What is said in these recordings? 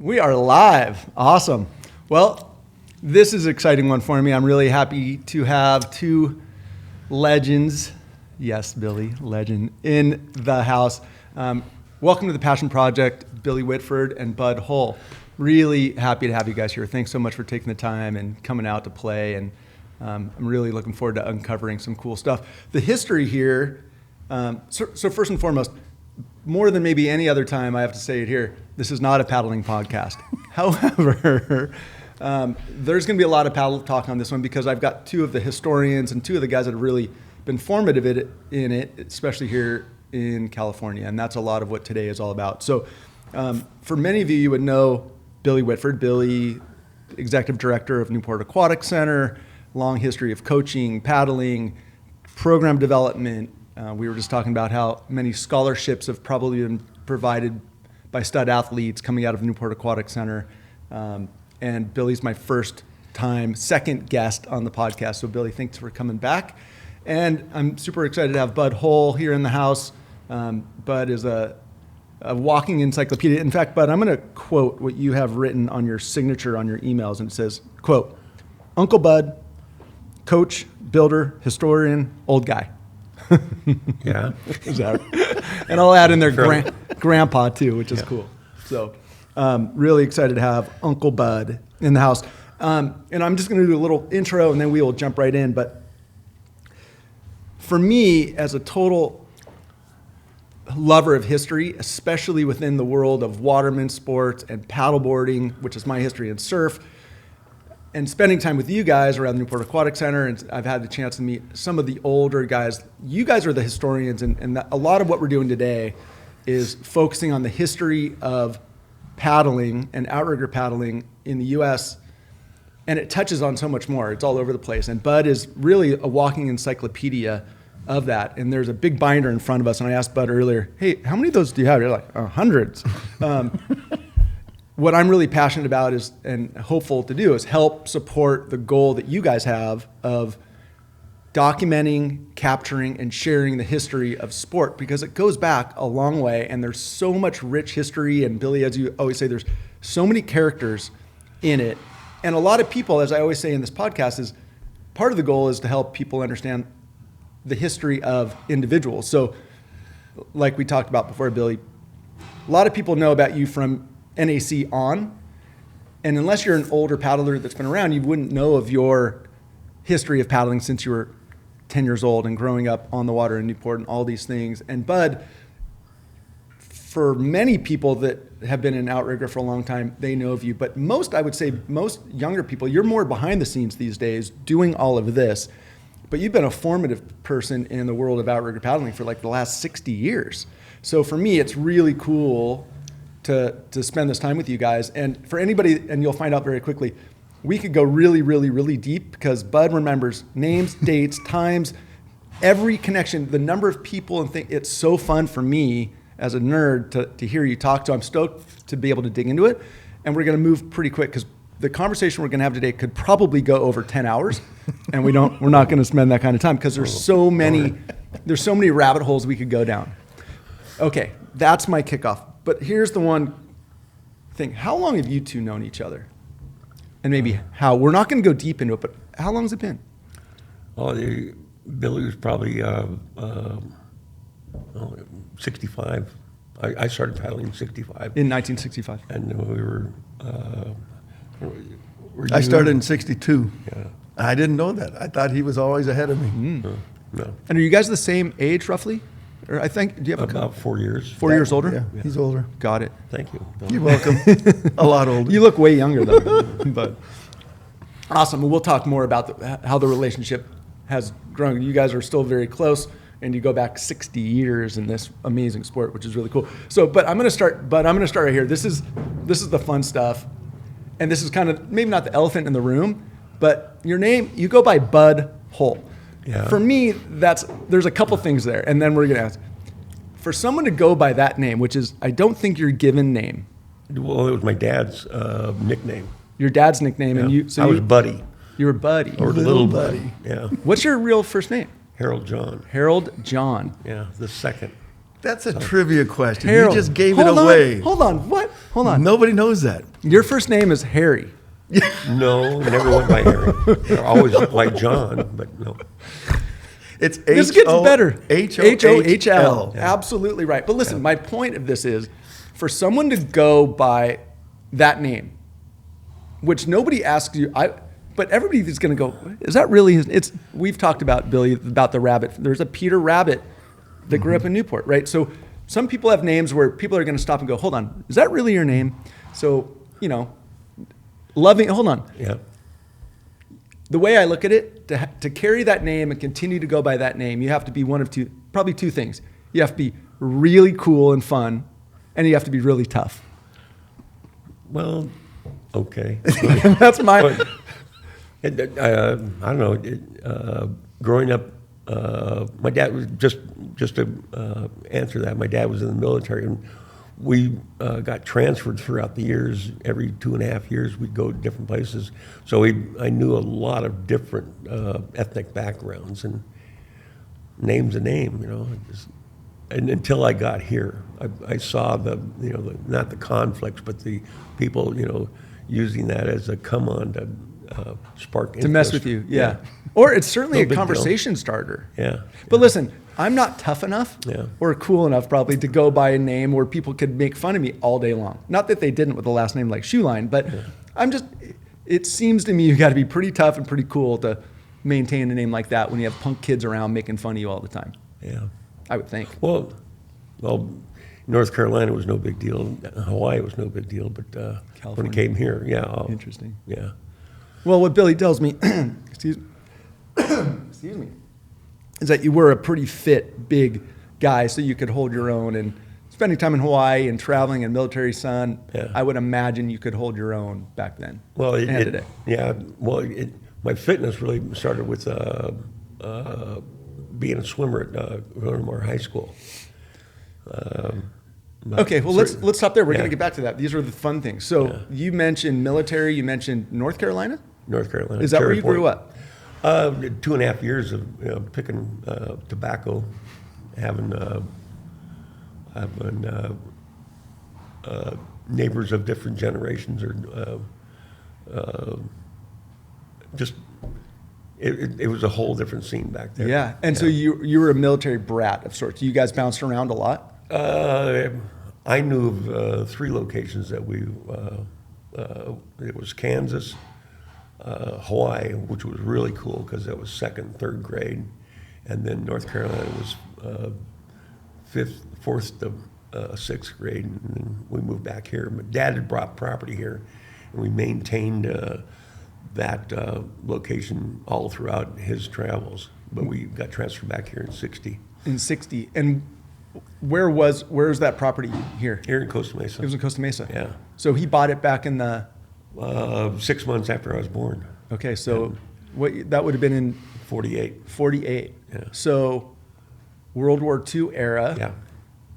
We are live. Awesome. Well, this is an exciting one for me. I'm really happy to have two legends, yes, Billy, legend, in the house. Welcome to the Passion Project, Billy Whitford and Bud Hohl. Really happy to have you guys here. Thanks so much for taking the time and coming out to play. And I'm really looking forward to uncovering some cool stuff. The history here, so first and foremost, more than maybe any other time, I have to say it here, this is not a paddling podcast. However, there's going to be a lot of paddle talk on this one because I've got two of the historians and two of the guys that have really been formative in it, especially here in California. And that's a lot of what today is all about. So for many of you, you would know Billy Whitford. Billy, Executive Director of Newport Aquatic Center, long history of coaching, paddling, program development. We were just talking about how many scholarships have probably been provided by stud athletes coming out of Newport Aquatic Center. And Billy's my second guest on the podcast. So Billy, thanks for coming back. And I'm super excited to have Bud Hohl here in the house. Bud is a walking encyclopedia. In fact, Bud, I'm going to quote what you have written on your signature on your emails. And it says, quote, Uncle Bud, coach, builder, historian, old guy. Yeah. Is that right? And I'll add in there grandpa too, which is cool. So really excited to have Uncle Bud in the house. And I'm just going to do a little intro and then we will jump right in. But for me, as a total lover of history, especially within the world of waterman sports and paddleboarding, which is my history in surf, and spending time with you guys around the Newport Aquatic Center, and I've had the chance to meet some of the older guys. You guys are the historians, and a lot of what we're doing today is focusing on the history of paddling and outrigger paddling in the U.S., and it touches on so much more. It's all over the place, and Bud is really a walking encyclopedia of that, and there's a big binder in front of us, and I asked Bud earlier, hey, how many of those do you have? You're like, hundreds. What I'm really passionate about is, and hopeful to do, is help support the goal that you guys have of documenting, capturing, and sharing the history of sport, because it goes back a long way, and there's so much rich history, and Billy, as you always say, there's so many characters in it. And a lot of people, as I always say in this podcast, is part of the goal is to help people understand the history of individuals. So like we talked about before, Billy, a lot of people know about you from NAC on, and unless you're an older paddler that's been around, you wouldn't know of your history of paddling since you were 10 years old and growing up on the water in Newport and all these things. And Bud, for many people that have been in outrigger for a long time, they know of you. But I would say most younger people, you're more behind the scenes these days doing all of this. But you've been a formative person in the world of outrigger paddling for like the last 60 years. So for me, it's really cool to spend this time with you guys. And for anybody, and you'll find out very quickly, we could go really, really, really deep because Bud remembers names, dates, times, every connection, the number of people and things. It's so fun for me as a nerd to hear you talk. So I'm stoked to be able to dig into it. And we're going to move pretty quick because the conversation we're going to have today could probably go over 10 hours. And we're not going to spend that kind of time because there's so many rabbit holes we could go down. Okay, that's my kickoff. But here's the one thing. How long have you two known each other? And maybe how? We're not going to go deep into it, but how long has it been? Well, Billy was probably 65. I started paddling in 65. In 1965. And we were I started in 62. Yeah. I didn't know that. I thought he was always ahead of me. No. And are you guys the same age, roughly? Or I think, do you have about 4 years. 4 years older? Yeah, he's older. Got it. Thank you. You're welcome. A lot older. You look way younger though. But awesome. We'll talk more about how the relationship has grown. You guys are still very close, and you go back 60 years in this amazing sport, which is really cool. So, but I'm going to start right here. This is the fun stuff, and this is kind of maybe not the elephant in the room, but your name, you go by Bud Hohl. Yeah. For me, there's a couple things there, and then we're going to ask. For someone to go by that name, which is, I don't think your given name. Well, it was my dad's nickname. Your dad's nickname, Yeah. and you. So I was Buddy. You were Buddy. Or Little Buddy. Yeah. What's your real first name? Harold John. Harold John. Yeah, the second. That's a trivia question. Harold. You just gave it away. Hold on. What? Hold on. Nobody knows that. Your first name is Harry. No, never went by Harry. I always like John, but no. It's This gets better. Hohl. H-O-H-L. Absolutely right. But listen, my point of this is for someone to go by that name, which nobody asks you, but everybody's going to go, is that really his? We've talked about, Billy, about the rabbit. There's a Peter Rabbit that grew up in Newport, right? So some people have names where people are going to stop and go, hold on, is that really your name? So, hold on. Yeah. The way I look at it, to carry that name and continue to go by that name, you have to be probably two things. You have to be really cool and fun, and you have to be really tough. Well, okay. That's my... I don't know. Growing up, my dad was just to answer that. My dad was in the military, and we got transferred throughout the years. Every 2.5 years, we'd go to different places. So I knew a lot of different ethnic backgrounds, and name's a name, And until I got here, I saw not the conflicts, but the people, using that as a come on to spark interest. To mess with you, yeah. Or it's certainly a conversation starter. Yeah. But listen, I'm not tough enough Yeah. or cool enough probably to go by a name where people could make fun of me all day long. Not that they didn't with the last name like Shoeline, but it seems to me you got to be pretty tough and pretty cool to maintain a name like that when you have punk kids around making fun of you all the time. Yeah. I would think. Well, North Carolina was no big deal. Hawaii was no big deal, but when California. it came here, yeah. Interesting. Yeah. Well, what Billy tells me, excuse me, is that you were a pretty fit, big guy, so you could hold your own. And spending time in Hawaii and traveling in military sun, Yeah. I would imagine you could hold your own back then. Well, and today. yeah. Well, my fitness really started with being a swimmer at Villanova High School. Okay, well, let's stop there. We're going Yeah. to get back to that. These are the fun things. So Yeah. you mentioned military. You mentioned North Carolina. North Carolina. Is that where Cherry you grew Point. up? 2.5 years of picking tobacco, having neighbors of different generations, or just it was a whole different scene back there. Yeah. And so you were a military brat of sorts. You guys bounced around a lot? I knew of 3 locations that it was Kansas, Hawaii, which was really cool because that was 2nd, 3rd grade, and then North Carolina was 4th to 6th grade, and then we moved back here. My dad had brought property here, and we maintained that location all throughout his travels. But we got transferred back here in '60. In 60. And where's that property here? Here in Costa Mesa. It was in Costa Mesa. Yeah. So he bought it back in the... 6 months after I was born. Okay, so that would have been in 48. 48. Yeah. So World War II era. Yeah.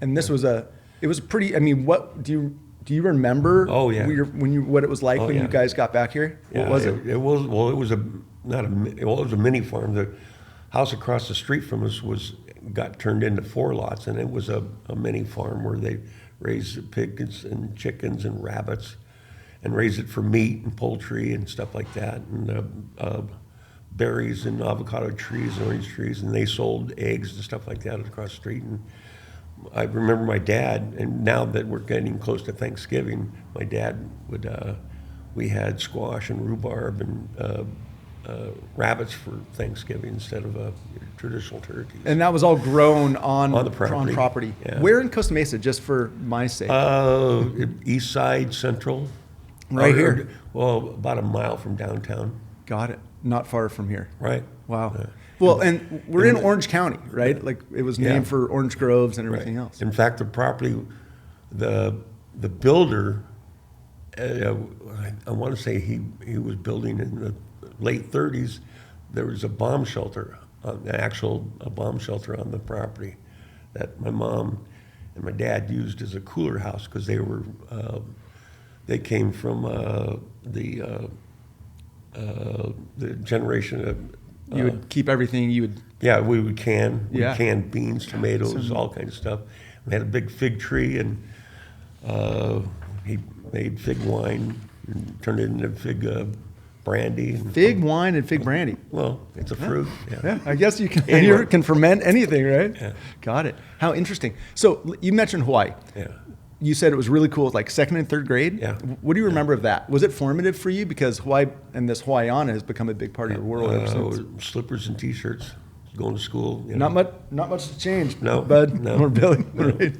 And this was it was pretty, I mean, what do you remember? Oh, yeah. What it was like when yeah. you guys got back here? Yeah, What was it? It was a mini farm. The house across the street from us got turned into 4 lots, and it was a mini farm where they raised pigs and chickens and rabbits, and raised it for meat and poultry and stuff like that, and berries and avocado trees and orange trees, and they sold eggs and stuff like that across the street. And I remember my dad, and now that we're getting close to Thanksgiving, my dad we had squash and rhubarb and rabbits for Thanksgiving instead of traditional turkeys. And that was all grown on the property. Yeah. Where in Costa Mesa, just for my sake? East side, central. Right here. Well, about a mile from downtown. Got it. Not far from here. Right. Wow. Yeah. Well, and we're in Orange County, right? Like it was named Yeah. for orange groves and everything Right. else. In fact, the property, the builder, I want to say he was building in the late 30s. There was a bomb shelter, a bomb shelter on the property that my mom and my dad used as a cooler house because they came from the generation of. You would keep everything. You would. Yeah, we would can beans, tomatoes, So- all kinds of stuff. We had a big fig tree, and he made fig wine and turned it into fig brandy. And Fig wine and fig brandy. Well, it's a fruit. Yeah, I guess you can. Anyway. You can ferment anything, right? Yeah. Got it. How interesting. So you mentioned Hawaii. Yeah. You said it was really cool, like second and third grade. Yeah. What do you remember of that? Was it formative for you? Because Hawaii and this Hawaiiana has become a big part of your world ever since. Slippers and T-shirts, going to school. Not much to change. No, Bud no, or Billy. no. Right.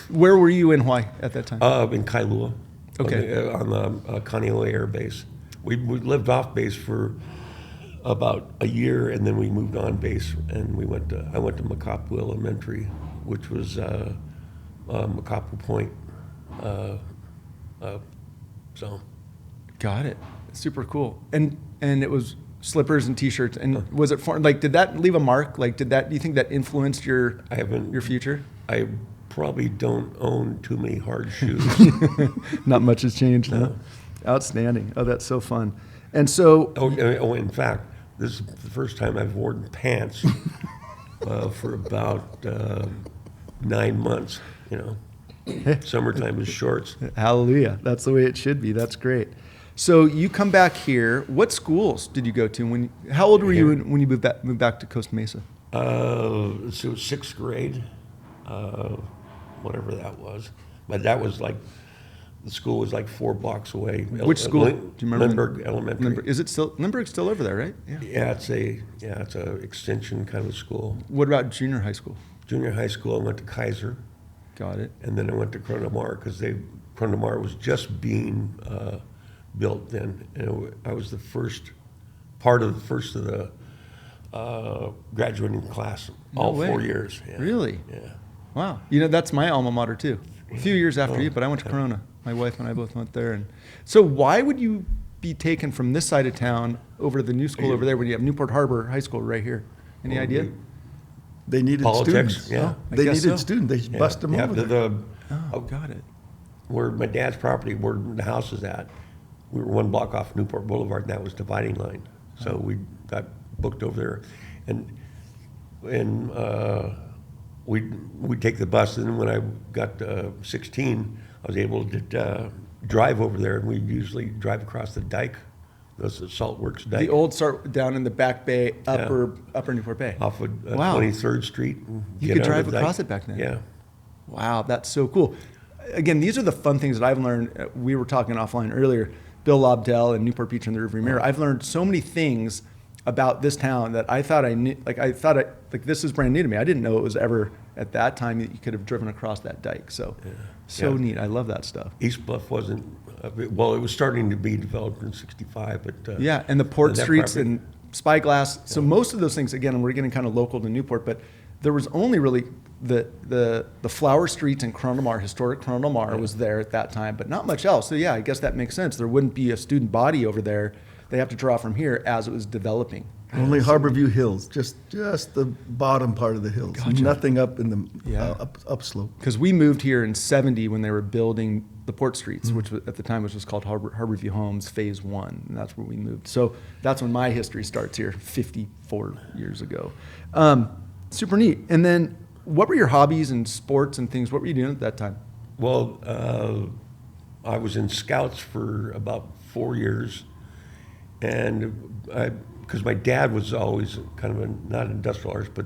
Where were you in Hawaii at that time? In Kailua. Okay. On the Kaneohe Air Base. We lived off base for about a year, and then we moved on base, and I went to Makapu Elementary, which was Makapu Point. So. Got it. Super cool. And it was slippers and T-shirts. And was it like? Did that leave a mark? Like, do you think that influenced your future? I probably don't own too many hard shoes. Not much has changed. No. Huh? Outstanding. Oh, that's so fun. And so, In fact, this is the first time I've worn pants for about 9 months. Summertime is shorts. hallelujah. That's the way it should be. That's great. So you come back here. What schools did you go to? How old were you when you moved back to Costa Mesa? So it was sixth grade, whatever that was. But that was like, the school was like 4 blocks away. Which school? Do you remember? Lindbergh Elementary. Is it still Lindbergh's still over there, right? Yeah, it's a extension kind of school. What about junior high school? Junior high school, I went to Kaiser, Got it. and then I went to Chronomar because Chronomar was just being built then, and I was the first of the graduating class, all way. 4 years. Yeah. Really? Yeah. Wow. That's my alma mater too. A few years after you, but I went to Corona. My wife and I both went there. And so why would you be taken from this side of town over to the new school over there when you have Newport Harbor High School right here? Any idea? They needed Politics, students. yeah. I They guess needed so. students. They bust them over there. Oh, got it. Where my dad's property, where the house is at, we were 1 block off Newport Boulevard, and that was dividing line. So we got booked over there, and we'd take the bus. And then when I got 16, I was able to drive over there, and we'd usually drive across the dike. That's the Salt Works dike. The old start down in the back bay, upper Newport Bay. Off of Wow. 23rd Street. You get could on drive the dike. across it back then. Yeah. Wow, that's so cool. Again, these are the fun things that I've learned. We were talking offline earlier. Bill Lobdell and Newport Beach in the rearview mirror. I've learned so many things about this town that I thought I knew. Like this is brand new to me. I didn't know it was ever at that time that you could have driven across that dike. So, Yeah. neat. I love that stuff. East Bluff wasn't, it was starting to be developed in '65, but. Yeah, and the port that streets property- and Spyglass. So most of those things, again, we're getting kind of local to Newport, but there was only really the flower streets and Chronomar, historic Chronomar was there at that time, but not much else. So yeah, I guess that makes sense. There wouldn't be a student body over there. They have to draw from here as it was developing. Only Harborview Hills, just the bottom part of the hills. Gotcha. Nothing up in the Yeah. upslope. Because we moved here in '70 when they were building the port streets, which was, at the time was called Harborview Homes Phase 1, and that's where we moved. So that's when my history starts here, 54 years ago. Super neat. And then what were your hobbies and sports and things? What were you doing at that time? Well, I was in Scouts for about 4 years, and because my dad was always kind of not industrial arts, but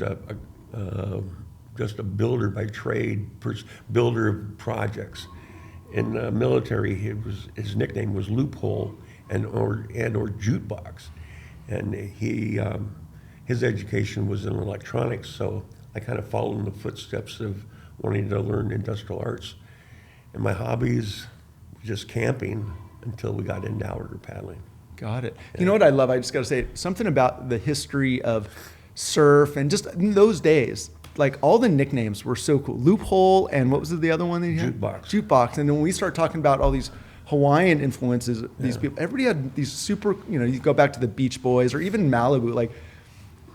just a builder by trade, builder of projects. In the military, his nickname was Loophole or Jukebox, and his education was in electronics, so I kind of followed in the footsteps of wanting to learn industrial arts. And my hobbies were just camping until we got into outrigger paddling. Got it. You know what I love? I just got to say something about the history of surf and just in those days. Like all the nicknames were so cool. Loophole and what was the other one that you had? Jukebox. Jukebox. And then when we start talking about all these Hawaiian influences, these people, everybody had these super, you go back to the Beach Boys or even Malibu. Like,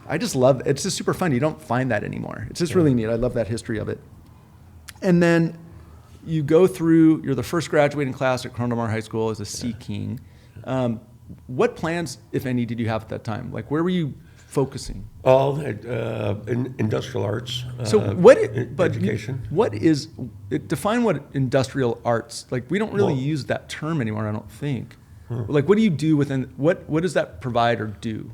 I just love it. It's just super fun. You don't find that anymore. It's just really neat. I love that history of it. And then you go through, you're the first graduating class at Chronomar High School as a Sea King. What plans, if any, did you have at that time? Like, where were you focusing? All in industrial arts. So education. What is define what industrial arts like? We don't really Well- use that term anymore. I don't think. Like, what do you do within what does that provide or do?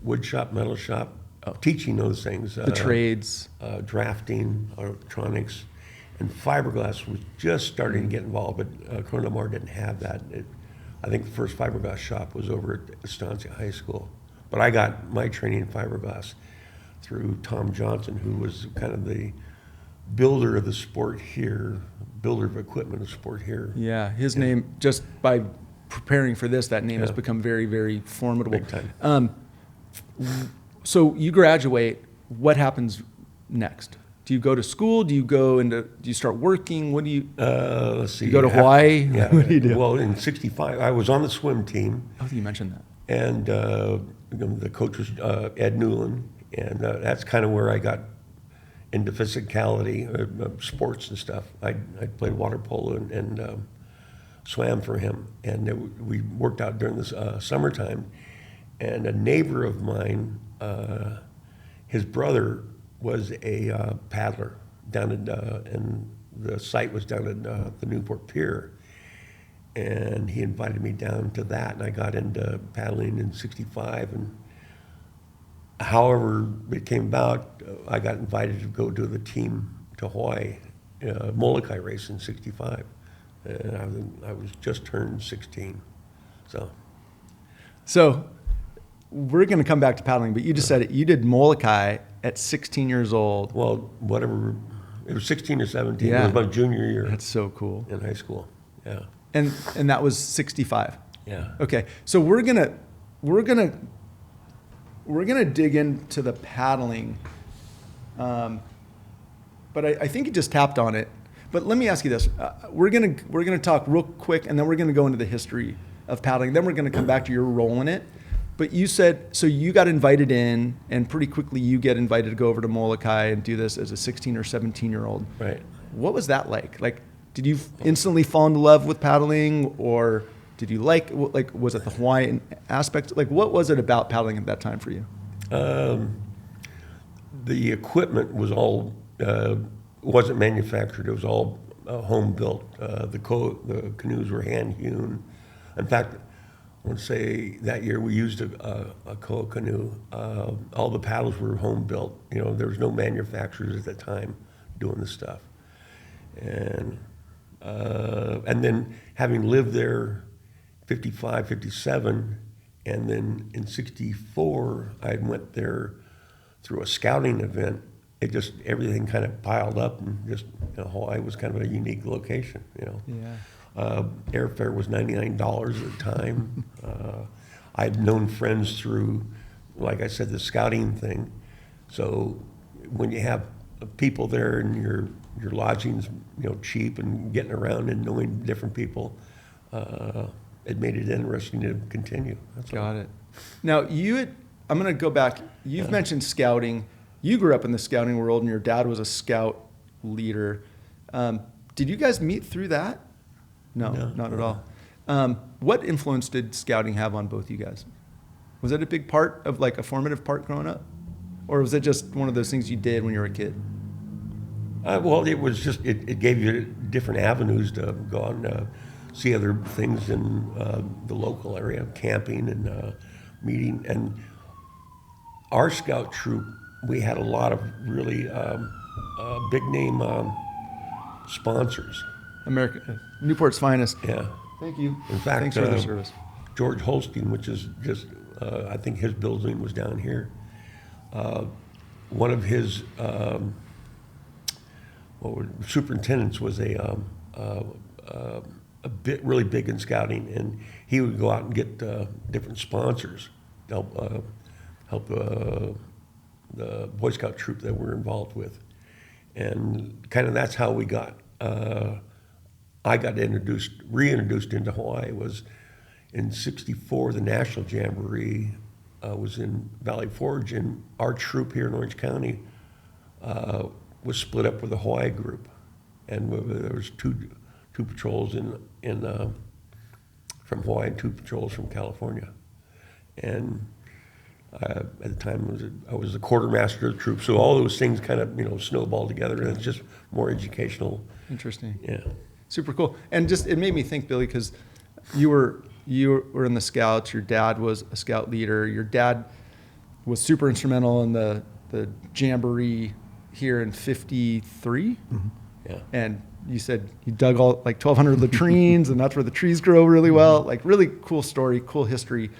Wood shop, metal shop, teaching those things. The trades. Drafting, electronics, and fiberglass was just starting to get involved, but Corona didn't have that. I think the first fiberglass shop was over at Estancia High School. But I got my training in fiberglass through Tom Johnson, who was kind of the builder of the sport here, builder of equipment of sport here. Yeah, his name, just by preparing for this, that name has become very, very formidable. Big time. So you graduate, what happens next? Do you go to school? Do you start working? What do you, Let's see. you go to Hawaii? Yeah. What do you do? Well, in '65, I was on the swim team, Oh, you mentioned that. and the coach was Ed Newland, and that's kind of where I got into physicality, sports and stuff. I played water polo and swam for him, and we worked out during the summertime. And a neighbor of mine, his brother was a paddler down and the site was down at the Newport Pier. And he invited me down to that, and I got into paddling in '65. And however it came about, I got invited to go to the team to Hawaii, Molokai race in '65. And I was just turned 16. So we're going to come back to paddling, but you just said it. You did Molokai at 16 years old. Well, whatever, it was 16 or 17. Yeah. It was my junior year That's so cool. in high school. Yeah. And that was 65. Yeah. Okay, so we're gonna dig into the paddling, but I think you just tapped on it. But let me ask you this: we're gonna talk real quick, and then we're gonna go into the history of paddling. Then we're gonna come back to your role in it. But you said so you got invited in, and pretty quickly you get invited to go over to Molokai and do this as a 16 or 17-year-old. Right. What was that like? Like, did you instantly fall in love with paddling, or did you like was it the Hawaiian aspect? Like, what was it about paddling at that time for you? The equipment was all wasn't manufactured. It was all home built. The canoes were hand hewn. In fact, I want to say that year we used a koa canoe. All the paddles were home built. You know, there was no manufacturers at the time doing this stuff. And then having lived there 55, 57, and then in 64, I went there through a scouting event. It just, everything kind of piled up, and just, Hawaii was kind of a unique location, Yeah. Airfare was $99 at the time. I'd known friends through, like I said, the scouting thing. So when you have people there and your lodging's cheap and getting around and knowing different people, it made it interesting to continue. That's all. Got it. Now I'm going to go back. You've mentioned scouting. You grew up in the scouting world, and your dad was a scout leader. Did you guys meet through that? No, not at all. What influence did scouting have on both you guys? Was it a big part of, like, a formative part growing up? Or was it just one of those things you did when you were a kid? Well, it was just, it gave you different avenues to go out and see other things in the local area, camping and meeting. And our scout troop, we had a lot of really big name sponsors. Newport's finest. Yeah. Thank you. In fact, Thanks for the service. George Holstein, which is just, I think his building was down here. One of his superintendents was a bit really big in scouting, and he would go out and get different sponsors to help the Boy Scout troop that we're involved with, and kind of that's how we got. I got reintroduced into Hawaii was in '64. The National Jamboree was in Valley Forge, and our troop here in Orange County was split up with a Hawaii group, and there was two patrols from Hawaii and two patrols from California, and At the time, I was the quartermaster of the troop. So all those things kind of, snowballed together, and it's just more educational. Interesting. Yeah. Super cool. And just, it made me think, Billy, because you were in the Scouts. Your dad was a Scout leader. Your dad was super instrumental in the jamboree here in '53. Mm-hmm. Yeah. And you said you dug all like 1,200 latrines, and that's where the trees grow really well. Like, really cool story, cool history.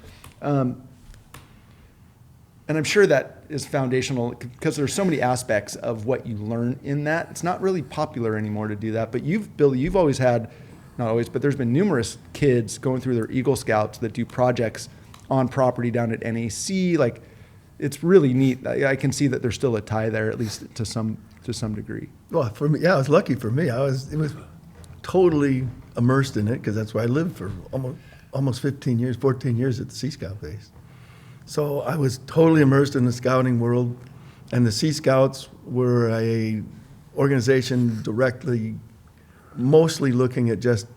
And I'm sure that is foundational because there's so many aspects of what you learn in that. It's not really popular anymore to do that. But Billy, you've always had, not always, but there's been numerous kids going through their Eagle Scouts that do projects on property down at NAC. Like, it's really neat. I can see that there's still a tie there, at least to some degree. Well, for me, yeah, it was lucky for me. It was totally immersed in it because that's where I lived for almost 15 years, 14 years at the Sea Scout base. So I was totally immersed in the scouting world, and the Sea Scouts were a organization directly, mostly looking at just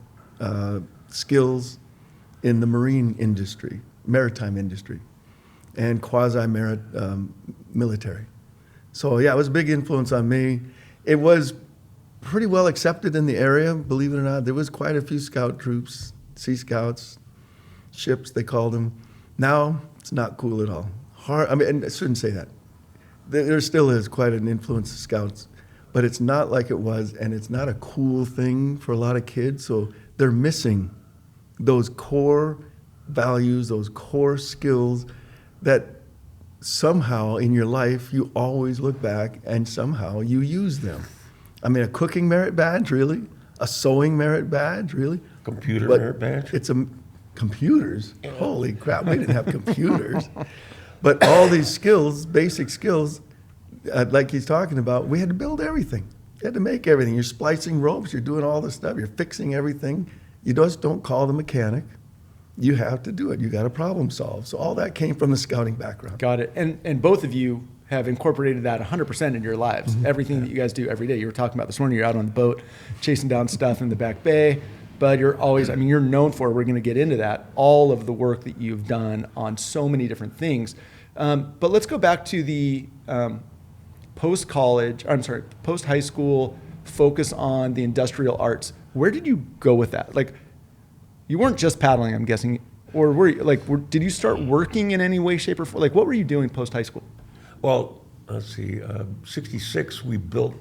skills in the marine industry, maritime industry, and quasi-military. So yeah, it was a big influence on me. It was pretty well accepted in the area, believe it or not. There was quite a few scout troops, Sea Scouts, ships they called them. Now it's not cool at all. And I shouldn't say that. There still is quite an influence of scouts, but it's not like it was, and it's not a cool thing for a lot of kids. So they're missing those core values, those core skills that somehow in your life you always look back and somehow you use them. I mean, a cooking merit badge, really? A sewing merit badge, really? Computer But merit badge? It's computers. Holy crap, we didn't have computers. But all these skills, basic skills, like he's talking about, we had to build everything. You had to make everything. You're splicing ropes, you're doing all this stuff, you're fixing everything. You just don't call the mechanic. You have to do it. You got to problem solve. So all that came from the scouting background. Got it. And both of you have incorporated that 100% in your lives. Mm-hmm. Everything that you guys do every day. You were talking about this morning, you're out on the boat, chasing down stuff in the back bay. But you're always, you're known for, we're going to get into that, all of the work that you've done on so many different things. But let's go back to the post-high school focus on the industrial arts. Where did you go with that? Like, you weren't just paddling, I'm guessing, or did you start working in any way, shape, or form? Like, what were you doing post-high school? Well, let's see, 66, we built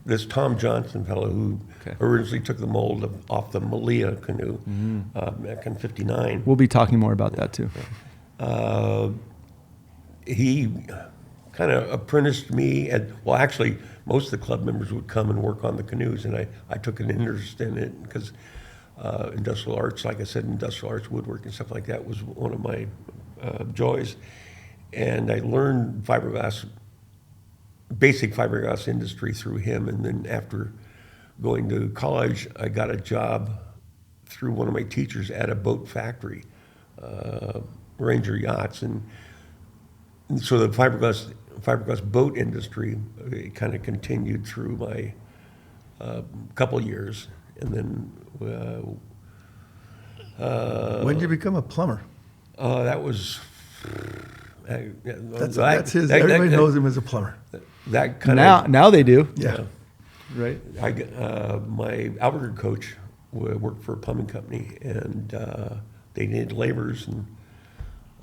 this Tom Johnson fellow who originally took the mold off the Malia canoe back in 59. We'll be talking more about that too. He kind of apprenticed me, actually, most of the club members would come and work on the canoes, and I took an interest in it because industrial arts, like I said, industrial arts, woodworking, stuff like that was one of my joys. And I learned basic fiberglass industry through him, and then after going to college, I got a job through one of my teachers at a boat factory, Ranger Yachts, and so the fiberglass boat industry kind of continued through my couple years, and then when did you become a plumber? That was. That's his. Everybody knows him as a plumber. That kind of now they do. Yeah. Right. My Outrigger coach worked for a plumbing company, and they needed laborers, and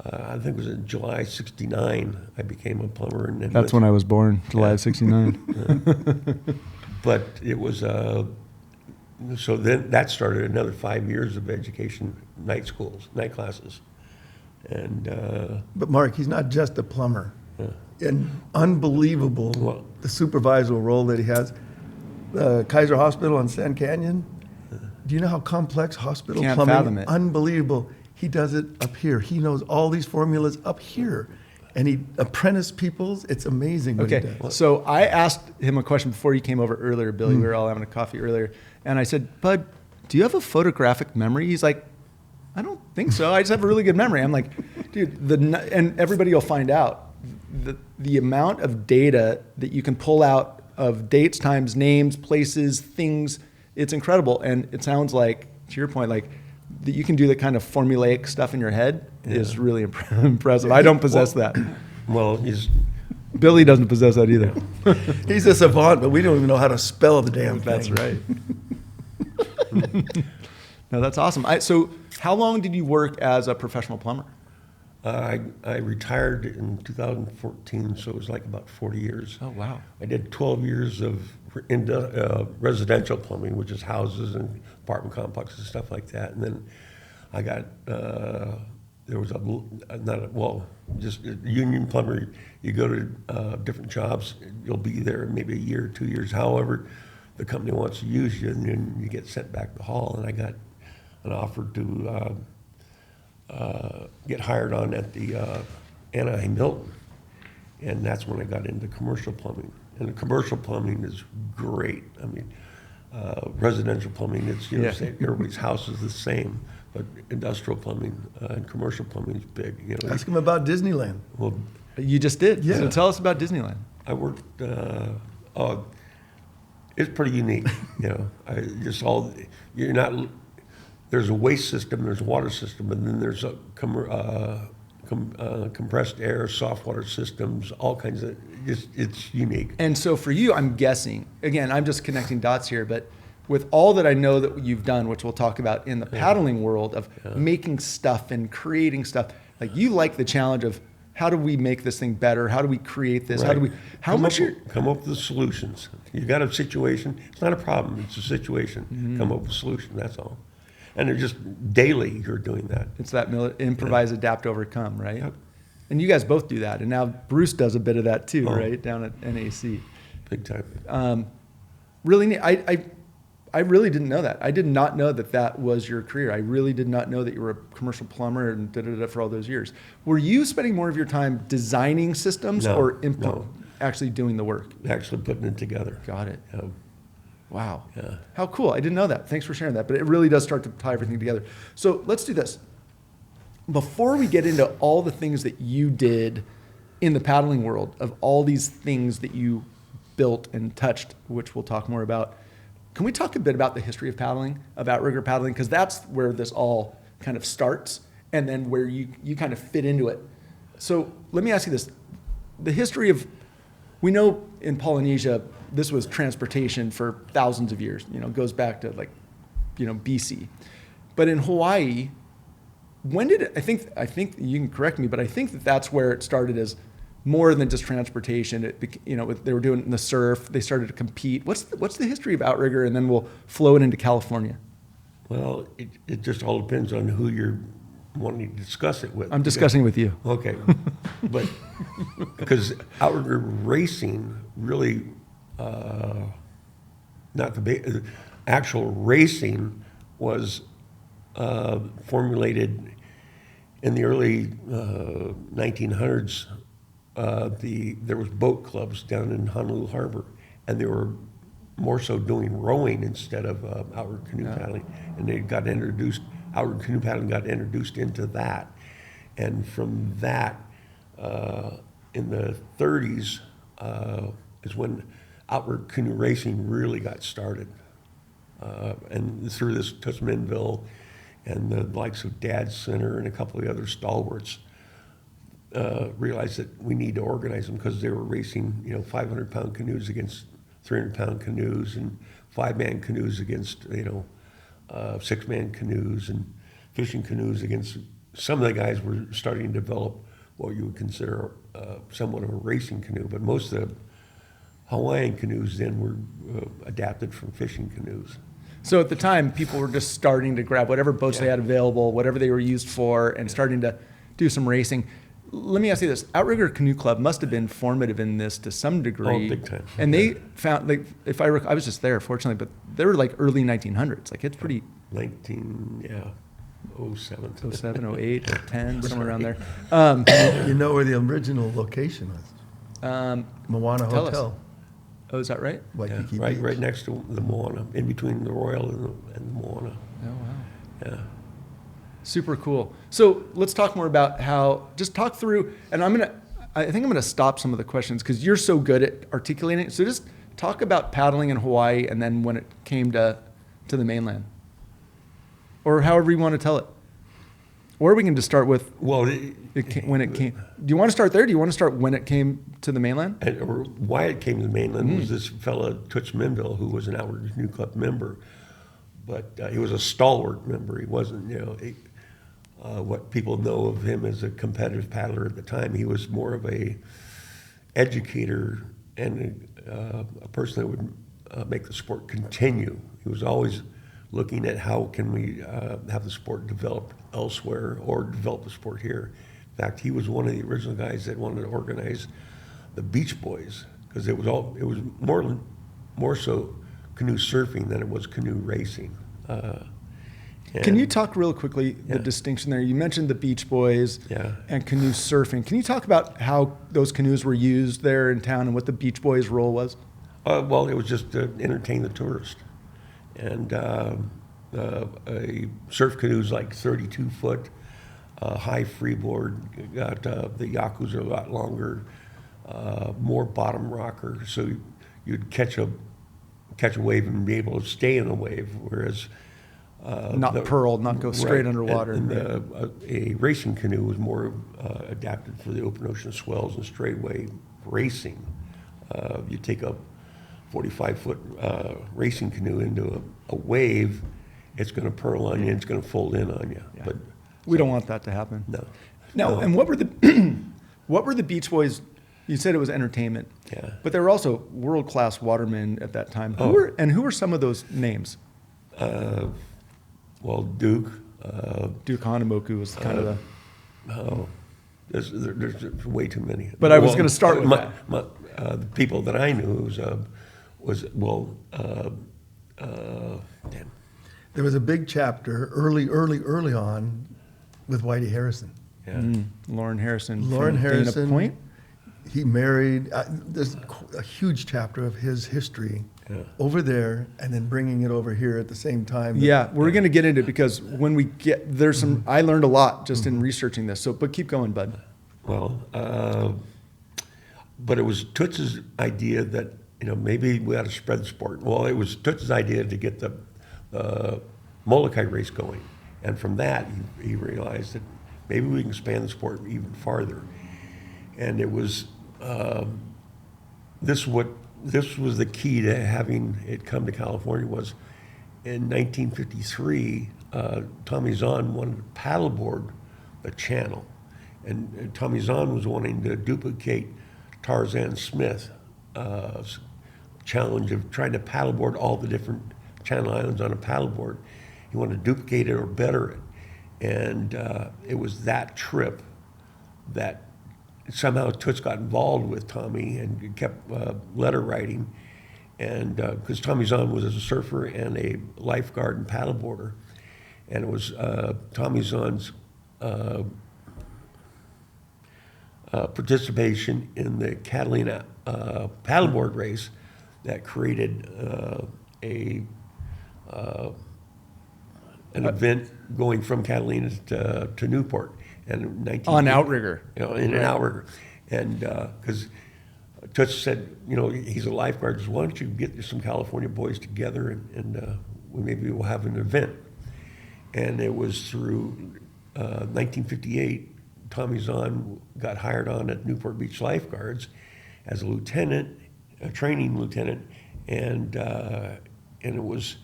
I think it was in July '69 I became a plumber. And that's when I was born, July of '69. But it was so then that started another 5 years of education, night classes. And but Mark, he's not just a plumber. Yeah. And unbelievable, the supervisor role that he has. Kaiser Hospital on Sand Canyon. Do you know how complex hospital Can't plumbing? fathom it. Unbelievable. He does it up here. He knows all these formulas up here, and he apprenticed peoples. It's amazing what he does. So I asked him a question before you came over earlier, Billy. We were all having a coffee earlier, and I said, "Bud, do you have a photographic memory?" He's like, "I don't think so. I just have a really good memory." I'm like, "Dude," and everybody will find out the amount of data that you can pull out of dates, times, names, places, things. It's incredible, and it sounds like, to your point, like that you can do the kind of formulaic stuff in your head is really impressive. I don't possess that. Well, he's Billy doesn't possess that either. He's a savant, but we don't even know how to spell the damn thing. That's right. No, that's awesome. So how long did you work as a professional plumber? I retired in 2014, so it was like about 40 years. Oh, wow. I did 12 years of residential plumbing, which is houses and apartment complexes and stuff like that. And then I got, there was just a union plumber. You go to different jobs, you'll be there maybe a year, 2 years. However, the company wants to use you, and then you get sent back to Hall. And I got an offer to get hired on at the Anaheim Hilton. And that's when I got into commercial plumbing. And the commercial plumbing is great. I mean, residential plumbing, it's, everybody's house is the same, but industrial plumbing and commercial plumbing is big. Ask him about Disneyland. Well, You just did. Yeah. So tell us about Disneyland. I worked, it's pretty unique, there's a waste system, there's a water system, and then there's a compressed air, soft water systems, all kinds of, it's unique. And so for you, I'm guessing, again, I'm just connecting dots here, but with all that I know that you've done, which we'll talk about in the paddling world of making stuff and creating stuff, like you like the challenge of how do we make this thing better? How do we create this? Right. Come up with the solutions. You got a situation, it's not a problem, it's a situation. Mm-hmm. Come up with a solution, that's all. And they're just daily you're doing that. It's that improvise, adapt, overcome, right? Yep. And you guys both do that. And now Bruce does a bit of that too, Oh. right? Down at NAC. Big time. Really neat. I really didn't know that. I did not know that that was your career. I really did not know that you were a commercial plumber and da-da-da for all those years. Were you spending more of your time designing systems No, or no. actually doing the work? Actually putting it together. Got it. Yeah. Wow. Yeah. How cool. I didn't know that. Thanks for sharing that. But it really does start to tie everything together. So let's do this. Before we get into all the things that you did in the paddling world, of all these things that you built and touched, which we'll talk more about, can we talk a bit about the history of paddling, of outrigger paddling? Because that's where this all kind of starts and then where you kind of fit into it. So let me ask you this. The history of, we know in Polynesia, this was transportation for thousands of years, goes back to BC. But in Hawaii, when did it, I think you can correct me, but I think that's where it started as more than just transportation. They were doing it in the surf. They started to compete. What's the history of outrigger? And then we'll flow it into California. Well, it just all depends on who you're wanting to discuss it with. I'm discussing with you. Okay. But because outrigger racing really, actual racing was formulated in the early 1900s. There was boat clubs down in Honolulu Harbor, and they were more so doing rowing instead of outrigger canoe paddling, and they got introduced. Outrigger canoe paddling got introduced into that, and from that, in the 30s, is when outrigger canoe racing really got started, and through this Tusmanville and the likes of Dad Center and a couple of the other stalwarts. Realized that we need to organize them because they were racing, 500-pound canoes against 300-pound canoes and 5-man canoes against, 6-man canoes and fishing canoes against. Some of the guys were starting to develop what you would consider somewhat of a racing canoe, but most of the Hawaiian canoes then were adapted from fishing canoes. So at the time, people were just starting to grab whatever boats they had available, whatever they were used for, and starting to do some racing. Let me ask you this. Outrigger Canoe Club must have been formative in this to some degree. Oh, big time. And they found, if I was just there, fortunately, but they were early 1900s. It's pretty... 07. 07, 08, 10, somewhere around there. You know where the original location was? Moana Tell us. Hotel. Oh, is that right? Waikiki right, Beach. right next to the Moana, in between the Royal and the Moana. Oh, wow. Yeah. Super cool. So let's talk more about just talk through, and I think I'm going to stop some of the questions because you're so good at articulating it. So just talk about paddling in Hawaii and then when it came to the mainland. or however you want to tell it. Or we can just start with Well, when it came. Do you want to start there? Do you want to start when it came to the mainland? or why it came to the mainland was this fella, Toots Minville, who was an Outrigger Canoe Club member. But he was a stalwart member. He wasn't, what people know of him as a competitive paddler at the time. He was more of a educator and a person that would make the sport continue. He was always looking at how can we have the sport develop elsewhere or develop the sport here. In fact, he was one of the original guys that wanted to organize the Beach Boys, because it was more so canoe surfing than it was canoe racing. Can you talk real quickly the distinction there? You mentioned the Beach Boys and canoe surfing. Can you talk about how those canoes were used there in town and what the Beach Boys' role was? Well, it was just to entertain the tourist. And a surf canoe's like 32 foot, high freeboard. Got the Yakus are a lot longer, more bottom rocker. So you'd catch a wave and be able to stay in a wave, whereas Not go straight underwater. And a racing canoe was more adapted for the open ocean swells and straightaway racing. You take a 45-foot racing canoe into a wave, it's going to purl on you, and it's going to fold in on you. Yeah. But We don't want that to happen. No. And what were the Beach Boys? You said it was entertainment. Yeah. But they were also world-class watermen at that time. Who were some of those names? Well, Duke. Duke Hanamaku was kind of the... There's way too many. But I was going to start with that. The people that I knew was damn. There was a big chapter early on with Whitey Harrison. Yeah. Lauren Harrison. Lauren from Harrison. Dana Point. He married. There's a huge chapter of his history over there, and then bringing it over here at the same time. Yeah, we're going to get into it because when we get there's some. I learned a lot just in researching this. So, but keep going, bud. Well, but it was Toots's idea that maybe we ought to spread the sport. Well, it was Toots's idea to get the Molokai race going, and from that he realized that maybe we can expand the sport even farther. And it was this was the key to having it come to California. Was in 1953, Tommy Zahn wanted to paddleboard the channel, and Tommy Zahn was wanting to duplicate Tarzan Smith's challenge of trying to paddleboard all the different Channel Islands on a paddleboard. He wanted to duplicate it or better it, and it was that trip that somehow Toots got involved with Tommy and kept letter writing, and because Tommy Zahn was a surfer and a lifeguard and paddleboarder, and it was Tommy Zahn's participation in the Catalina paddleboard race that created an event going from Catalina to Newport. And On Outrigger. in an Outrigger. And because Toots said, he's a lifeguard, so why don't you get some California boys together and maybe we'll have an event. And it was through 1958, Tommy Zahn got hired on at Newport Beach Lifeguards as a lieutenant, a training lieutenant, and it was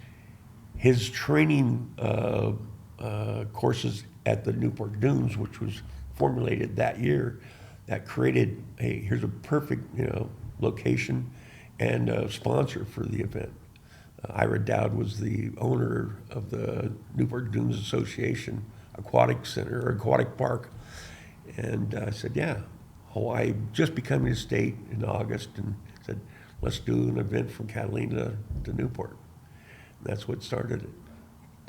his training courses at the Newport Dunes, which was formulated that year, that created, hey, here's a perfect location and a sponsor for the event. Ira Dowd was the owner of the Newport Dunes Association Aquatic Center, or Aquatic Park, and I said, yeah, Hawaii just becoming a state in August, and said, let's do an event from Catalina to Newport. And that's what started it.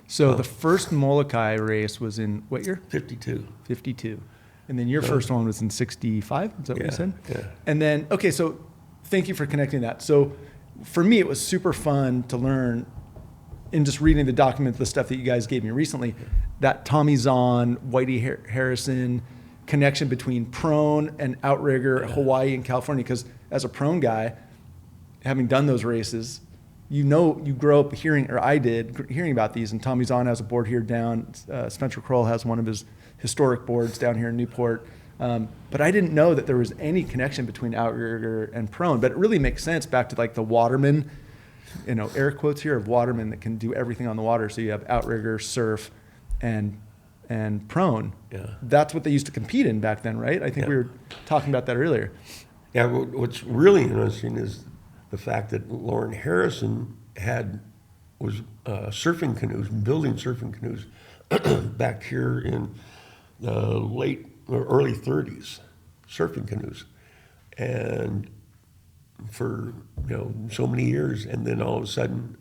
So the first Molokai race was in what year? 52. 52. And then your first one was in 65? Is that what you said? Yeah. And then, okay, so thank you for connecting that. So for me, it was super fun to learn in just reading the document, the stuff that you guys gave me recently, that Tommy Zahn, Whitey Harrison connection between prone and outrigger, Hawaii and California. Because as a prone guy, having done those races, you grow up hearing, or I did, hearing about these, and Tommy Zahn has a board here down. Spencer Kroll has one of his historic boards down here in Newport. But I didn't know that there was any connection between outrigger and prone. But it really makes sense back to like the waterman, air quotes here, of watermen that can do everything on the water. So you have outrigger, surf, and prone. Yeah. That's what they used to compete in back then, right? I think we were talking about that earlier. Yeah, what's really interesting is the fact that Lauren Harrison was surfing canoes, building surfing canoes back here in the late or early 30s, surfing canoes, and for so many years, and then all of a sudden,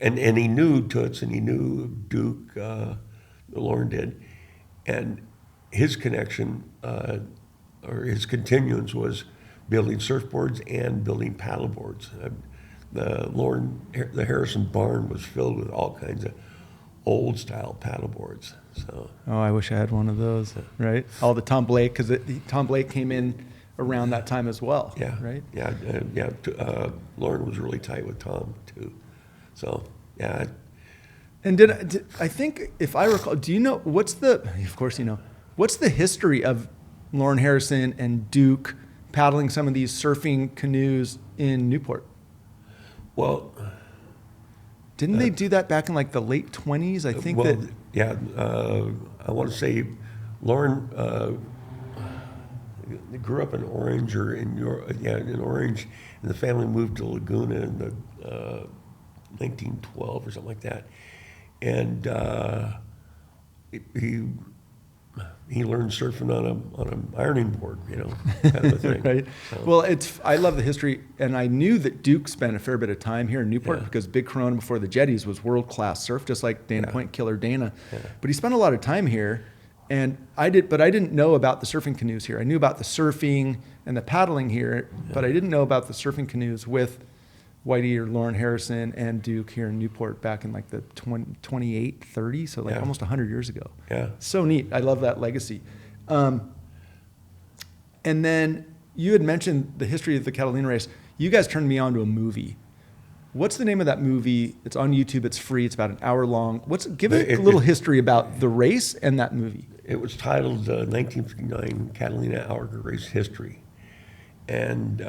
and he knew Toots and he knew Duke, Lauren did, and his connection or his continuance was building surfboards and building paddleboards. The Harrison barn was filled with all kinds of old style paddleboards. So. Oh, I wish I had one of those. Right, all the Tom Blake, because Tom Blake came in around that time as well. Yeah. Right. Yeah. Lauren was really tight with Tom too. So yeah. And did I think, if I recall, do you know what's the history of Lauren Harrison and Duke paddling some of these surfing canoes in Newport? Well, didn't they do that back in like the late 20s? I think that. Yeah, I want to say Lauren grew up in Orange in Orange, and the family moved to Laguna in the 1912 or something like that, and he learned surfing on an ironing board, kind of a thing. Right. So. Well, I love the history, and I knew that Duke spent a fair bit of time here in Newport because Big Corona before the jetties was world-class surf, just like Dana Point, Killer Dana. Yeah. But he spent a lot of time here, and I didn't know about the surfing canoes here. I knew about the surfing and the paddling here, but I didn't know about the surfing canoes with Whitey or Lauren Harrison and Duke here in Newport back in like the 28, 30, so like almost 100 years ago. Yeah. So neat. I love that legacy. And then you had mentioned the history of the Catalina race. You guys turned me on to a movie. What's the name of that movie? It's on YouTube. It's free. It's about an hour long. Give it a little history about the race and that movie. It was titled 1959 Catalina Outrigger Race History. And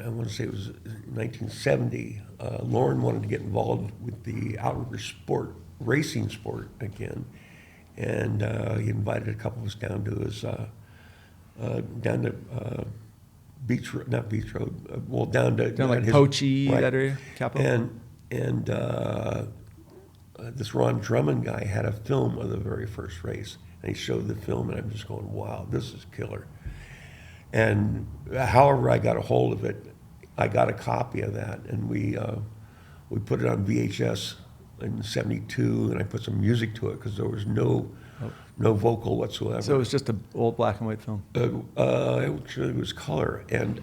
I want to say it was 1970, Lauren wanted to get involved with the outrigger sport, racing sport again. And he invited a couple of us down to his, down to Beach Road, not Beach Road, down like his, Pochi, right. that area, Capital. And this Ron Drummond guy had a film of the very first race. And he showed the film, and I'm just going, wow, this is killer. And however I got a hold of it, I got a copy of that, and we put it on VHS in '72, and I put some music to it because there was no vocal whatsoever. So it was just an old black and white film. It was color, and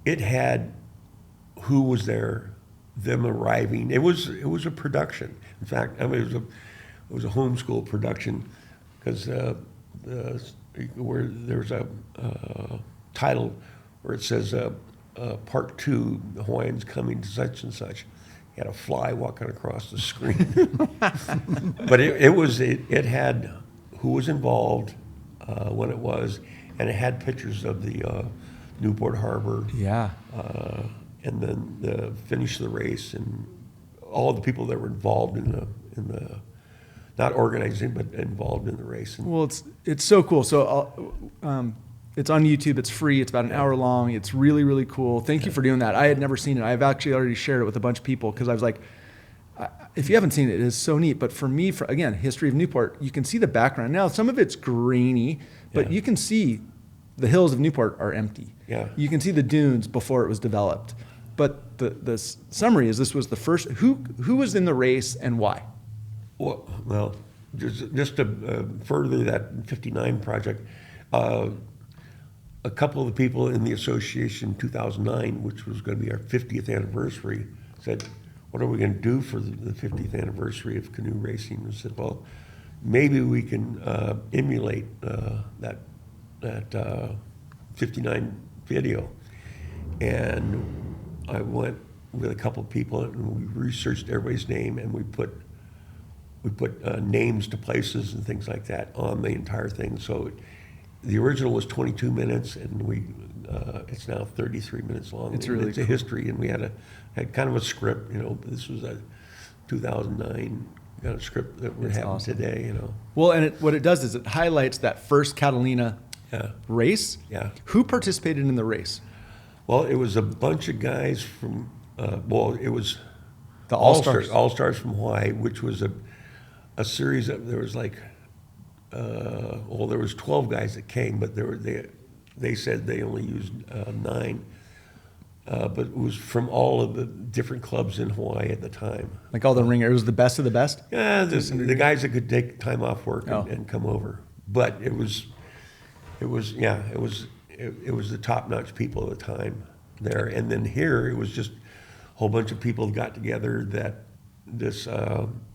it had who was there, them arriving. It was a production. In fact, it was a homeschool production because where there's a title where it says Part 2, the Hawaiians coming to such and such. You had a fly walking across the screen. But it had who was involved, when it was, and it had pictures of the Newport Harbor. Yeah. And then the finish of the race and all the people that were involved in the not organizing, but involved in the race. Well, it's so cool. So it's on YouTube. It's free. It's about an hour long. It's really, really cool. Thank you for doing that. I had never seen it. I've actually already shared it with a bunch of people because I was like, if you haven't seen it, it is so neat. But for me, again, history of Newport, you can see the background. Now, some of it's grainy, but you can see the hills of Newport are empty. Yeah. You can see the dunes before it was developed. But the summary is this was the first. Who was in the race and why? Well, just to further that 59 project, a couple of the people in the association in 2009, which was going to be our 50th anniversary, said, what are we going to do for the 50th anniversary of canoe racing? And I said, well, maybe we can emulate that 59 video. And I went with a couple of people and we researched everybody's name, and we put names to places and things like that on the entire thing. So the original was 22 minutes, and it's now 33 minutes long. It's really a history, and we had kind of a script. This was a 2009 kind of script that would happen awesome. today. Well, and what it does is it highlights that first Catalina race. Yeah. Who participated in the race? Well, it was a bunch of guys from. It was The All-Stars. All-Stars from Hawaii, which was a series there was like, there was 12 guys that came, but they said they only used 9. But it was from all of the different clubs in Hawaii at the time. Like all the ringers, it was the best of the best? Yeah, the guys that could take time off work Oh. and come over. But it was the top-notch people at the time there. And then here, it was just a whole bunch of people got together that this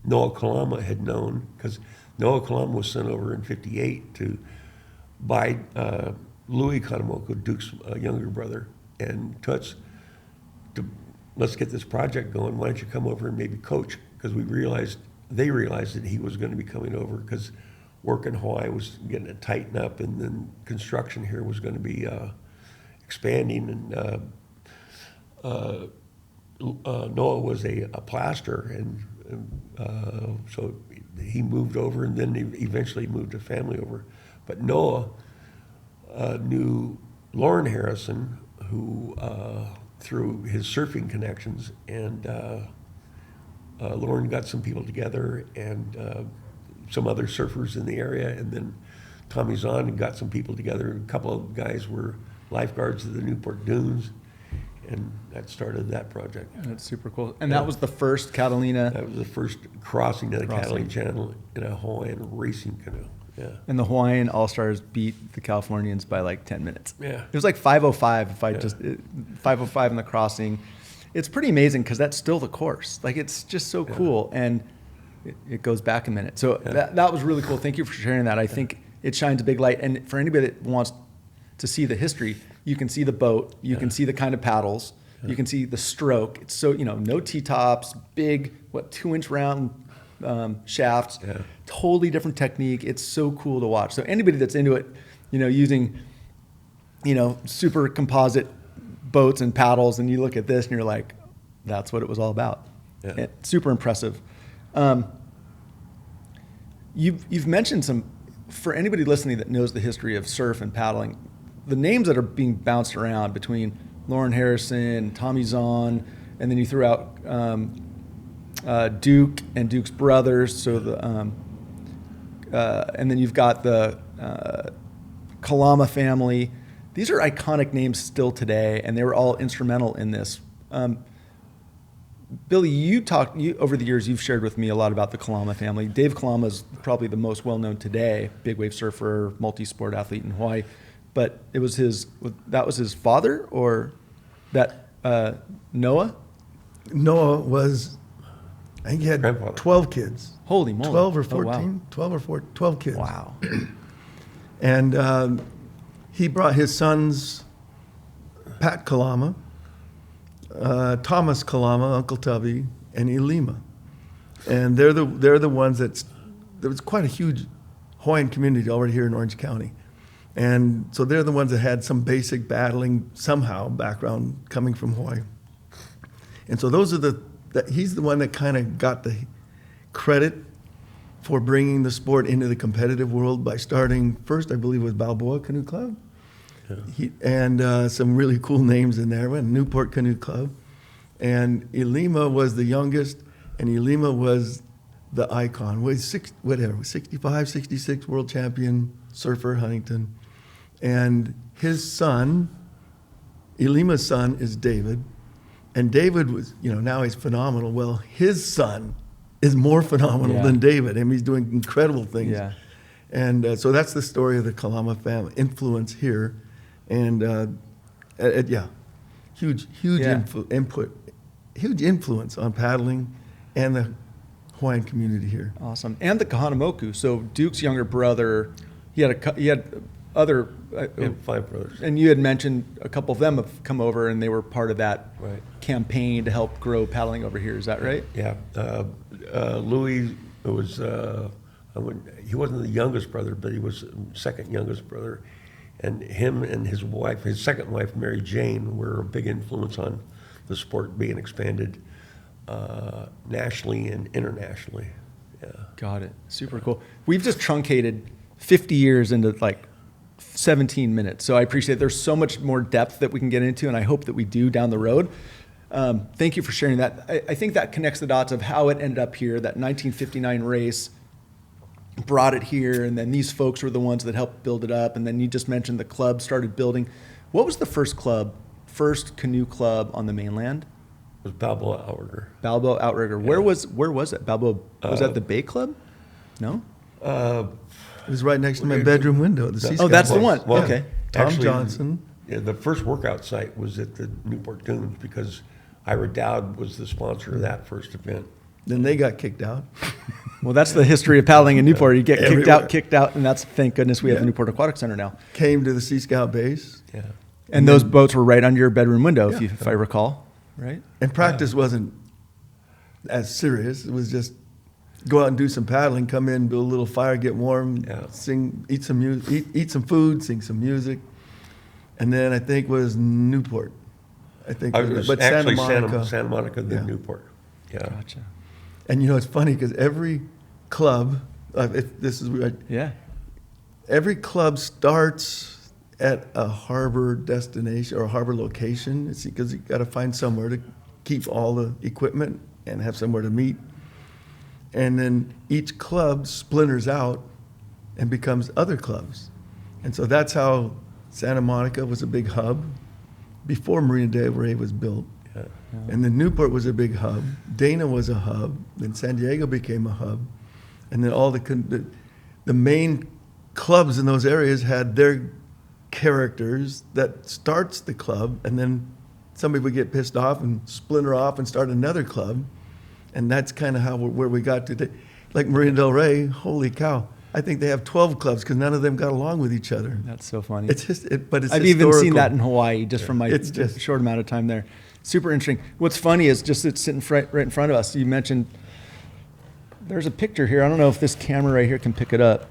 Noah Kalama had known, because Noah Kalama was sent over in '58 to by Louis Kanemoku, Duke's younger brother, and Toots, let's get this project going. Why don't you come over and maybe coach? Because they realized that he was going to be coming over, because work in Hawaii was getting to tighten up, and then construction here was going to be expanding. And Noah was a plaster, and so he moved over, and then he eventually moved a family over. But Noah knew Lauren Harrison, who through his surfing connections, and Lauren got some people together, and some other surfers in the area, and then Tommy Zahn got some people together. A couple of guys were lifeguards at the Newport Dunes, and that started that project. That's super cool. And that was the first Catalina. That was the first crossing of the Catalina Channel in a Hawaiian racing canoe. Yeah. And the Hawaiian All-Stars beat the Californians by like 10 minutes. Yeah. It was like 5:05 5:05 in the crossing. It's pretty amazing because that's still the course. Like, it's just so cool. And it goes back a minute. So that was really cool. Thank you for sharing that. I think it shines a big light. And for anybody that wants to see the history, you can see the boat, you can see the kind of paddles, you can see the stroke. It's so, no T-tops, big, 2-inch round shafts, totally different technique. It's so cool to watch. So anybody that's into it, using, super composite boats and paddles, and you look at this and you're like, that's what it was all about. Yeah. It's super impressive. You've mentioned some, for anybody listening that knows the history of surf and paddling, the names that are being bounced around between Lauren Harrison, Tommy Zahn, and then you threw out Duke and Duke's brothers. So and then you've got the Kalama family. These are iconic names still today, and they were all instrumental in this. Billy, over the years, you've shared with me a lot about the Kalama family. Dave Kalama is probably the most well-known today, big wave surfer, multi-sport athlete in Hawaii. But that was his father, or that Noah? Noah was, I think he had Grandfather. 12 kids. Holy moly. 12 or Oh, 14? wow. 12 or 14, 12 kids. Wow. And he brought his sons, Pat Kalama, Thomas Kalama, Uncle Tubby, and Ilima. And they're the ones there was quite a huge Hawaiian community already here in Orange County. And so they're the ones that had some basic battling somehow background coming from Hawaii. And so those are he's the one that kind of got the credit for bringing the sport into the competitive world by starting first, I believe, with Balboa Canoe Club. Yeah. And some really cool names in there, Newport Canoe Club. And Ilima was the youngest, and Ilima was the icon. Was 65, 66 world champion surfer, Huntington. And his son, Ilima's son, is David. And David was, now he's phenomenal. Well, his son is more phenomenal than David. I mean, he's doing incredible things. Yeah. And so that's the story of the Kalama family influence here. And huge input, huge influence on paddling and the Hawaiian community here. Awesome. And the Kahanamoku. So Duke's younger brother, he had other, We have 5 brothers. and you had mentioned a couple of them have come over and they were part of that Right. campaign to help grow paddling over here. Is that right? Yeah. Louis was, he wasn't the youngest brother, but he was second youngest brother. And him and his wife, his second wife, Mary Jane, were a big influence on the sport being expanded nationally and internationally. Yeah. Got it. Super cool. We've just truncated 50 years into like 17 minutes. So I appreciate there's so much more depth that we can get into, and I hope that we do down the road. Thank you for sharing that. I think that connects the dots of how it ended up here. That 1959 race brought it here, and then these folks were the ones that helped build it up. And then you just mentioned the club started building. What was the first canoe club on the mainland? It was Balboa Outrigger. Balboa Outrigger. Where was it? Balboa, was that the Bay Club? No? It was right next to my bedroom window. The Sea Oh, that's the Scouts. one. Okay. Tom Actually, Johnson. Yeah, the first workout site was at the Newport Dunes because Ira Dowd was the sponsor of that first event. Then they got kicked out. Well, that's the history of paddling in Newport. You get Everywhere. kicked out, and that's, thank goodness we have the Yeah. Newport Aquatic Center now. Came to the Sea Scout base. Yeah. And those boats were right under your bedroom window, Yeah. if I recall, right? And practice wasn't as serious. It was just go out and do some paddling, come in, build a little fire, get warm, Yeah. sing, eat some food, sing some music. And then I think was Newport. I think, It was but actually Santa Monica. Santa Monica, then Yeah. Newport. Yeah. Gotcha. And you know, it's funny because every club, if this is right, Yeah. every club starts at a harbor destination or a harbor location. It's because you got to find somewhere to keep all the equipment and have somewhere to meet. And then each club splinters out and becomes other clubs. And so that's how Santa Monica was a big hub before Marina Del Rey was built. Yeah. And then Newport was a big hub. Dana was a hub. Then San Diego became a hub. And then all the main clubs in those areas had their characters that starts the club. And then somebody would get pissed off and splinter off and start another club. And that's kind of how where we got today. Like Marina Del Rey, holy cow. I think they have 12 clubs because none of them got along with each other. That's so funny. It's just, but it's I've even seen historical. that in Hawaii just from my It's just- short amount of time there. Super interesting. What's funny is just it's sitting right in front of us. You mentioned there's a picture here. I don't know if this camera right here can pick it up.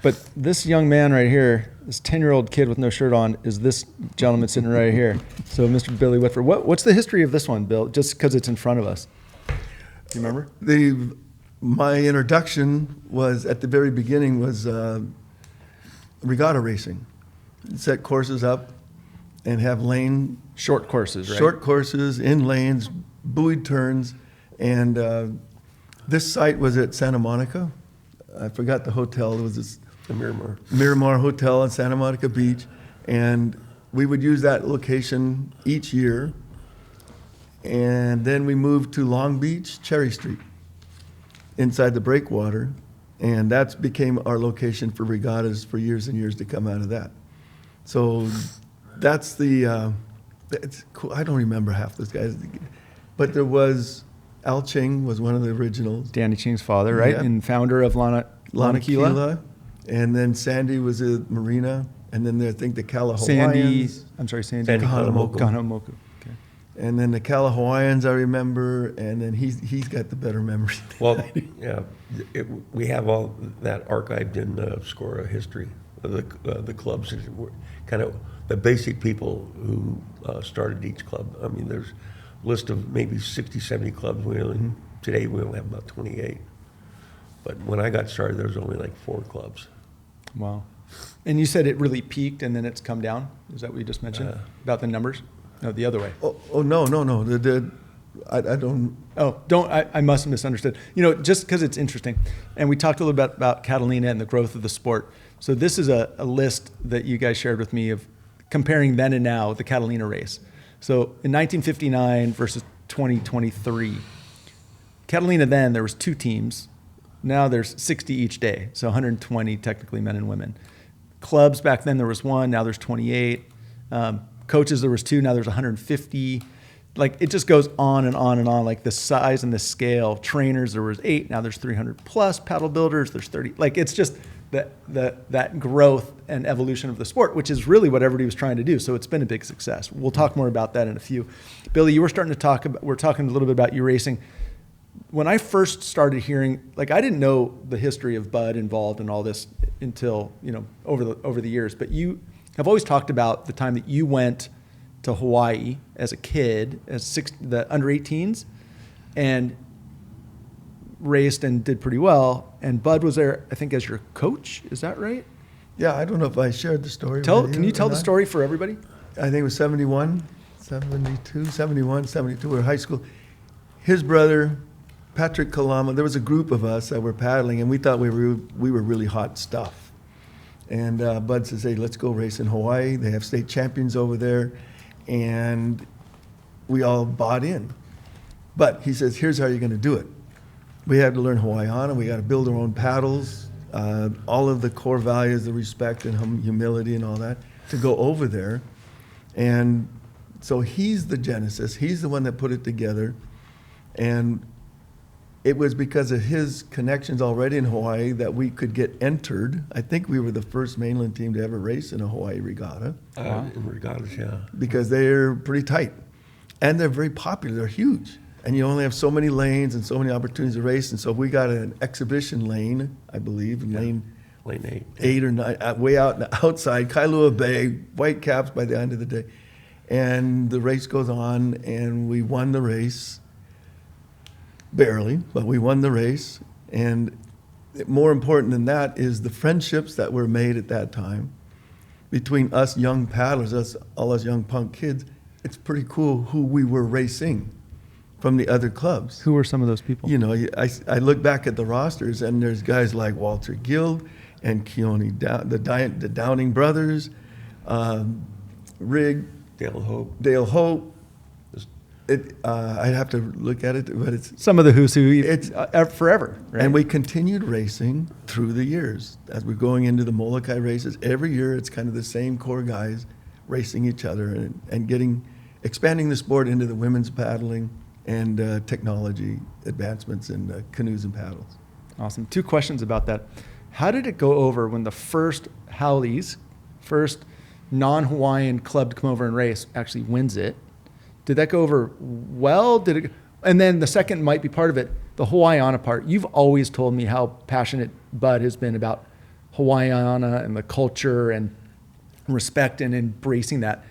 But this young man right here, this 10-year-old kid with no shirt on, is this gentleman sitting right here. So Mr. Billy Whitford. What's the history of this one, Bill? Just because it's in front of us. Do you remember? My introduction was at the very beginning was regatta racing. Set courses up and have Short courses, right? short courses in lanes, buoyed turns, and this site was at Santa Monica. I forgot the hotel. It was this The Miramar. Miramar Hotel on Santa Monica Beach, and we would use that location each year. And then we moved to Long Beach, Cherry Street, inside the breakwater, and that became our location for regattas for years and years to come out of that. So that's it's cool. I don't remember half those guys, but there was Al Ching was one of the originals. Danny Ching's father, right? Yeah. And founder of Lana Kila. Kila, and then Sandy was at Marina, and then I think the Kala Sandy, Hawaiians. Sandy Sandy Kahanamoku. Kahanamoku. Okay. And then the Kala Hawaiians, I remember, and then he's got the better memory. Well, yeah, we have all that archived in Scora history of the clubs. Kind of the basic people who started each club. I mean, there's a list of maybe 60, 70 clubs. Today we only have about 28. But when I got started, there was only like 4 clubs. Wow. And you said it really peaked and then it's come down? Is that what you just mentioned? About the numbers? No, the other way. Oh no. I don't. Oh, I must have misunderstood. You know, just because it's interesting. And we talked a little bit about Catalina and the growth of the sport. So this is a list that you guys shared with me of comparing then and now the Catalina race. So in 1959 versus 2023, Catalina then, there was 2 teams. Now there's 60 each day, so 120 technically men and women. Clubs back then there was 1, now there's 28. Coaches there was 2, now there's 150. Like it just goes on and on and on. Like the size and the scale. Trainers there was 8, now there's 300 plus. Paddle builders there's 30. Like it's just that growth and evolution of the sport, which is really what everybody was trying to do. So it's been a big success. We'll talk more about that in a few. Billy, you were starting to talk about, we're talking a little bit about you racing. When I first started hearing, like, I didn't know the history of Bud involved in all this until, over the years, but you have always talked about the time that you went to Hawaii as a kid, the under 18s, and raced and did pretty well. And Bud was there, I think, as your coach. Is that right? Yeah, I don't know if I shared the story. Can you tell the story for everybody? I think it was 71, 72, 71, 72, or high school. His brother, Patrick Kalama, there was a group of us that were paddling, and we thought we were really hot stuff. And Bud says, hey, let's go race in Hawaii. They have state champions over there. And we all bought in. But he says, here's how you're going to do it. We had to learn Hawaiian, and we got to build our own paddles, all of the core values, the respect and humility and all that, to go over there. And so he's the genesis. He's the one that put it together. And it was because of his connections already in Hawaii that we could get entered. I think we were the first mainland team to ever race in a Hawaii regatta. In regattas, yeah. Because they're pretty tight. And they're very popular. They're huge. And you only have so many lanes and so many opportunities to race. And so we got an exhibition lane, I believe, lane 8 or 9, way out outside, Kailua Bay, white caps by the end of the day. And the race goes on, and we won the race. Barely, but we won the race. And more important than that is the friendships that were made at that time between us young paddlers, all us young punk kids. It's pretty cool who we were racing from the other clubs. Who were some of those people? I look back at the rosters, and there's guys like Walter Guild and Keone, the Downing brothers, Rig, Dale Hope. I'd have to look at it, but it's some of the who's who. It's forever, right? And we continued racing through the years as we're going into the Molokai races. Every year, it's kind of the same core guys racing each other and expanding the sport into the women's paddling and technology advancements in canoes and paddles. Awesome. 2 questions about that. How did it go over when the first Howleys, first non-Hawaiian club to come over and race, actually wins it? Did that go over well? And then the second might be part of it, the Hawaiiana part. You've always told me how passionate Bud has been about Hawaiiana and the culture and respect and embracing that.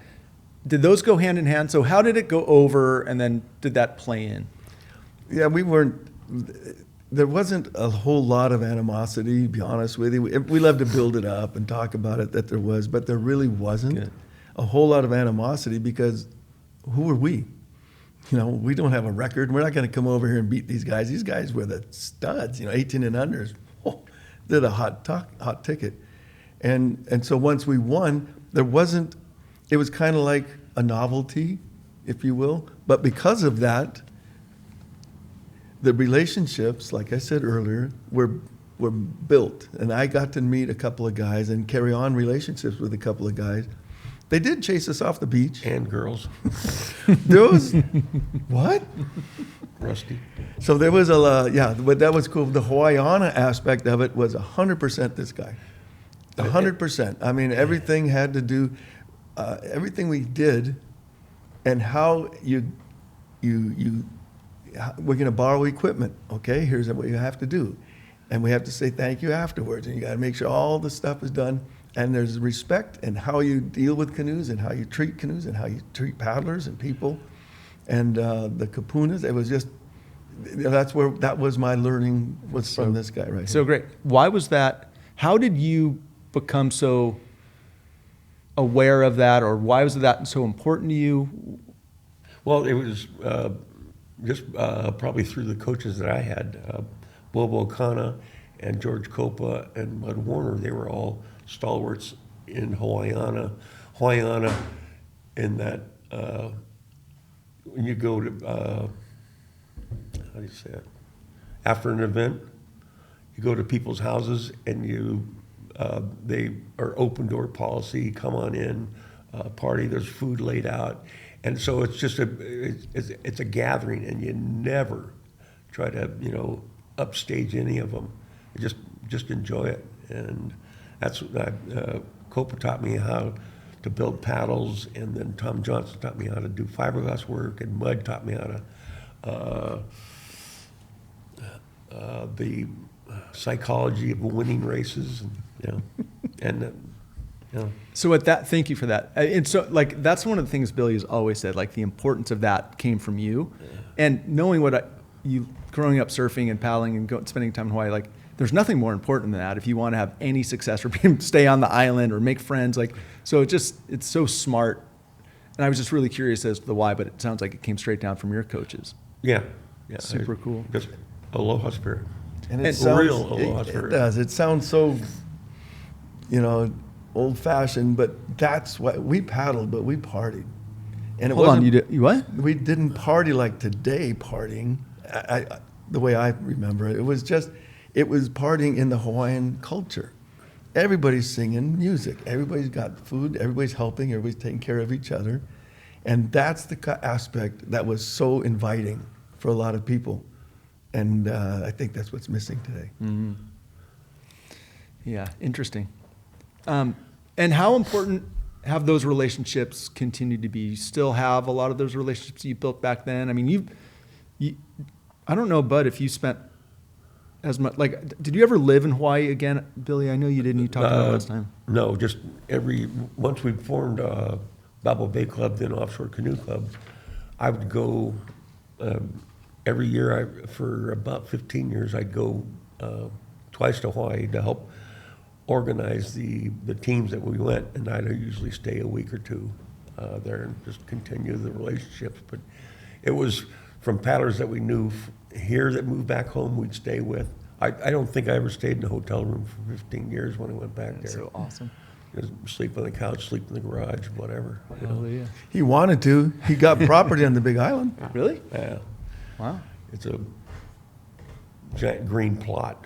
Did those go hand in hand? So how did it go over, and then did that play in? Yeah, there wasn't a whole lot of animosity, to be honest with you. We love to build it up and talk about it, that there was, but there really wasn't a whole lot of animosity, because who are we? We don't have a record. We're not going to come over here and beat these guys. These guys were the studs, 18 and under. They're the hot ticket. And so once we won, it was kind of like a novelty, if you will. But because of that, the relationships, like I said earlier, were built. And I got to meet a couple of guys and carry on relationships with a couple of guys. They did chase us off the beach. And girls. There was, what? Rusty. So there was but that was cool. The Hawaiiana aspect of it was 100% this guy. 100%. I mean, everything had to do, everything we did, and how we're going to borrow equipment. Okay, here's what you have to do. And we have to say thank you afterwards. And you got to make sure all the stuff is done. And there's respect in how you deal with canoes and how you treat canoes and how you treat paddlers and people. And the kapunas, it was just, that was my learning from this guy right here. So great. Why was that? How did you become so aware of that, or why was that so important to you? Well, it was just probably through the coaches that I had. Bobo Kana and George Copa and Bud Warner, they were all stalwarts in Hawaiiana in that when you go to, how do you say it? After an event, you go to people's houses and they are open door policy, come on in, party, there's food laid out. And so it's just it's a gathering, and you never try to, upstage any of them. Just enjoy it. And that's what Copa taught me how to build paddles, and then Tom Johnson taught me how to do fiberglass work, and Mud taught me how to the psychology of winning races, and So at that, thank you for that. And so like, that's one of the things Billy has always said, like the importance of that came from you. And knowing you growing up surfing and paddling and spending time in Hawaii, like there's nothing more important than that if you want to have any success or stay on the island or make friends. Like, so it's so smart. And I was just really curious as to the why, but it sounds like it came straight down from your coaches. yeah. Super cool. Just aloha spirit. And And it sounds, real aloha it spirit. does. It sounds so, old-fashioned, but that's what we paddled, but we partied. And it Hold on, wasn't, you what? we didn't party like today partying, the way I remember it. It was partying in the Hawaiian culture. Everybody's singing music. Everybody's got food. Everybody's helping. Everybody's taking care of each other. And that's the aspect that was so inviting for a lot of people. And I think that's what's missing today. Mm-hmm. Yeah, interesting. And how important have those relationships continued to be? You still have a lot of those relationships you built back then? I mean, I don't know, Bud, if you spent as much, like, did you ever live in Hawaii again, Billy? I know you didn't. You talked about it last time. No, just once we formed Balboa Bay Club, then Offshore Canoe Club, I would go every year. For about 15 years, I'd go twice to Hawaii to help organize the teams that we went, and I'd usually stay a week or two there and just continue the relationships. But it was from paddlers that we knew here that moved back home, we'd stay with. I don't think I ever stayed in a hotel room for 15 years when I went back That's there. so awesome. Just sleep on the couch, sleep in the garage, whatever. Hallelujah. He wanted to. He got property on the Big Island. Really? Yeah, Wow. it's a giant green plot.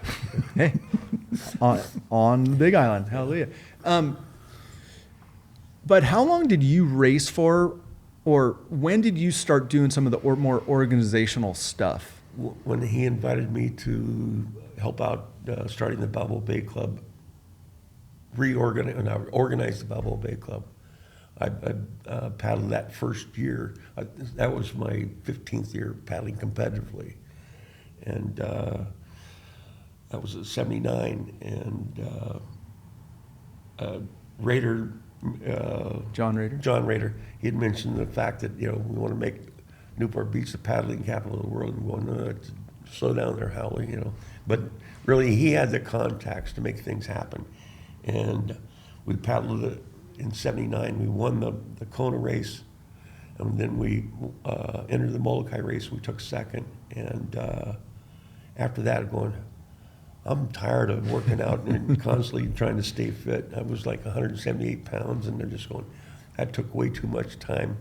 Hey, on the Big Island. Hallelujah. But how long did you race for, or when did you start doing some of the more organizational stuff? When he invited me to help out starting the Balboa Bay Club, organize the Balboa Bay Club, I paddled that first year. That was my 15th year paddling competitively. And that was at 79. And Rader, John Rader? John Rader, he had mentioned the fact that, we want to make Newport Beach the paddling capital of the world, and going to slow down their howling, But really, he had the contacts to make things happen. And we paddled it in 79. We won the Kona race, and then we entered the Molokai race. We took second. And after that, I'm tired of working out and constantly trying to stay fit. I was like 178 pounds, and they're just going, that took way too much time.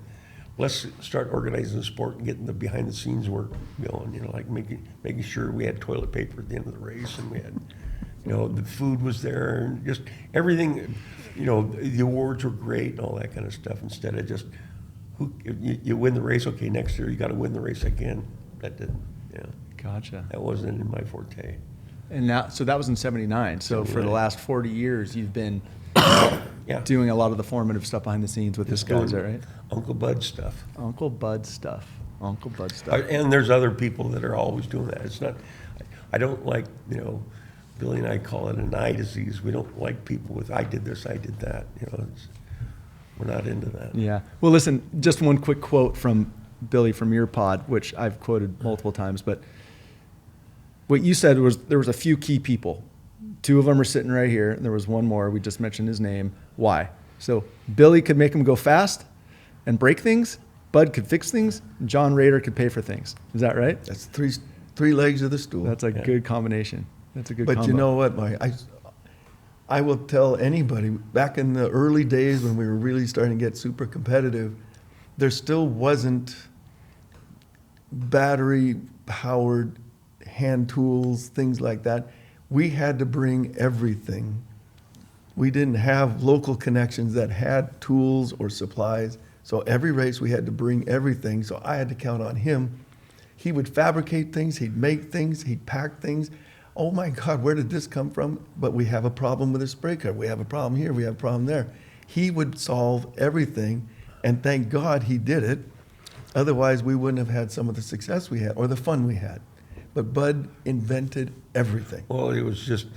Let's start organizing the sport and getting the behind-the-scenes work going, like making sure we had toilet paper at the end of the race, and we had, the food was there, and just everything, the awards were great and all that kind of stuff, instead of just, you win the race, okay, next year you got to win the race again. That didn't, Gotcha. that wasn't in my forte. And now, so that was in 79. So for the 79. last 40 years, you've been Yeah. doing a lot of the formative stuff behind the scenes with this guy, is that right? Uncle Bud stuff. Uncle Bud stuff. Uncle Bud stuff. And there's other people that are always doing that. It's not, I don't like, Billy and I call it an eye disease. We don't like people with, I did this, I did that. We're not into that. Yeah. Well, listen, just one quick quote from Billy from your pod, which I've quoted multiple times, but what you said was there was a few key people. Two of them are sitting right here, and there was one more. We just mentioned his name. Why? So Billy could make him go fast and break things. Bud could fix things. John Rader could pay for things. Is that right? That's three legs of the stool. That's a good combination. That's a good But combo. you know what, Mike? I will tell anybody, back in the early days when we were really starting to get super competitive, there still wasn't battery-powered hand tools, things like that. We had to bring everything. We didn't have local connections that had tools or supplies. So every race we had to bring everything. So I had to count on him. He would fabricate things, he'd make things, he'd pack things. oh my God, where did this come from? But we have a problem with a spray car. We have a problem here. We have a problem there. He would solve everything, and thank God he did it. Otherwise, we wouldn't have had some of the success we had or the fun we had. But Bud invented everything. Well, it was just,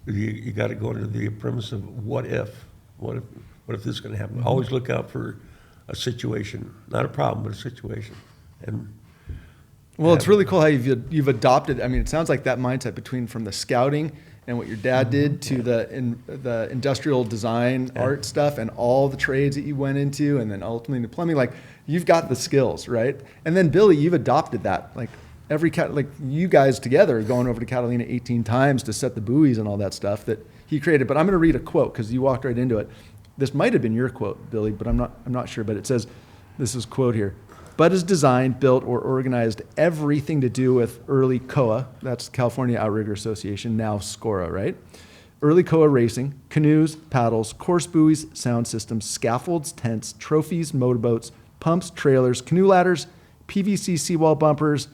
you got to go into the premise of what if? What if this is going to happen? Always look out for a situation, not a problem, but a situation. And Well, it's really cool how you've adopted. I mean, it sounds like that mindset from the scouting and what your dad did to the industrial design art stuff and all the trades that you went into, and then ultimately the plumbing. Like, you've got the skills, right? And then Billy, you've adopted that. Like you guys together are going over to Catalina 18 times to set the buoys and all that stuff that he created. But I'm going to read a quote because you walked right into it. This might have been your quote, Billy, but I'm not sure. But it says, this is quote here. Bud has designed, built, or organized everything to do with early COA, that's California Outrigger Association, now SCORA, right? Early COA racing, canoes, paddles, course buoys, sound systems, scaffolds, tents, trophies, motorboats, pumps, trailers, canoe ladders, PVC seawall bumpers,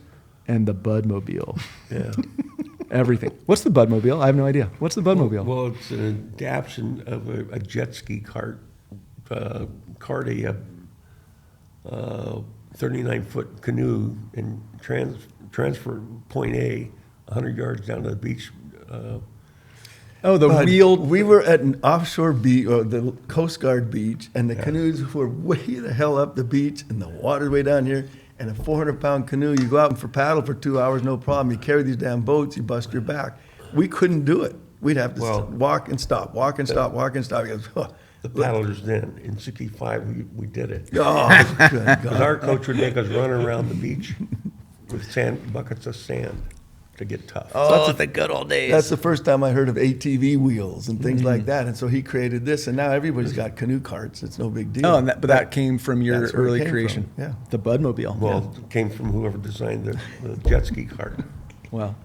and the Budmobile. yeah. Everything. What's the Budmobile? I have no idea. What's the Budmobile? Well, it's an adaptation of a jet ski cart, a 39-foot canoe, and transfer point A 100 yards down to the beach. Wheeled. We were at an offshore beach, or the Coast Guard beach, and the canoes were way the hell up the beach, and the water's way down here. And a 400-pound canoe, you go out for paddle for 2 hours, no problem. You carry these damn boats, you bust your back. We couldn't do it. We'd have to walk and stop, walk and stop, walk and stop. He goes, oh. The paddlers then, in 65, we did it. Oh, good God. Because our coach would make us run around the beach with buckets of sand to get tough. Oh, the good old days. That's the first time I heard of ATV wheels and things like that. And so he created this, and now everybody's got canoe carts. It's no big deal. Oh, but that came from your That's where it early came creation. from, yeah. The Budmobile. Well, it came from whoever designed the jet ski cart. Well,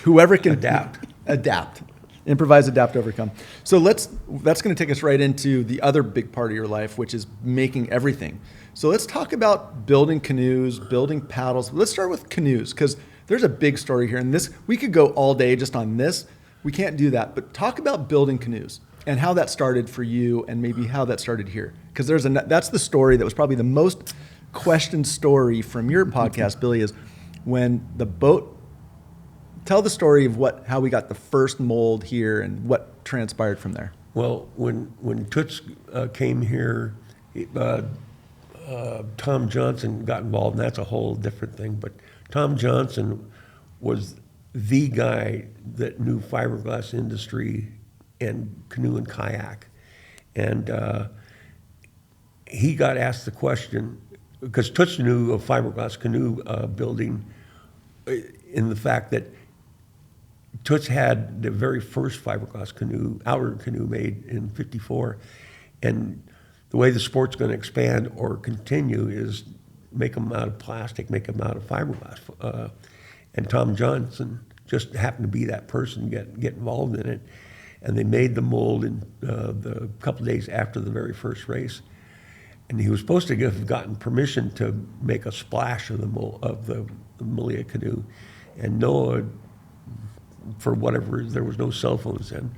whoever can Adapt. Improvise, adapt, overcome. So that's going to take us right into the other big part of your life, which is making everything. So let's talk about building canoes, building paddles. Let's start with canoes, because there's a big story here. And we could go all day just on this. We can't do that. But talk about building canoes and how that started for you, and maybe how that started here. Because that's the story that was probably the most questioned story from your podcast, Billy, is when the boat. Tell the story of how we got the first mold here and what transpired from there. Well, when Toots came here, Tom Johnson got involved, and that's a whole different thing. But Tom Johnson was the guy that knew fiberglass industry and canoe and kayak. And he got asked the question, because Toots knew of fiberglass canoe building in the fact that Toots had the very first fiberglass canoe, outrigger canoe, made in '54, and the way the sport's going to expand or continue is make them out of plastic, make them out of fiberglass. And Tom Johnson just happened to be that person, get involved in it, and they made the mold in the couple of days after the very first race. And he was supposed to have gotten permission to make a splash of the Malia canoe, and Noah, for whatever, there was no cell phones then,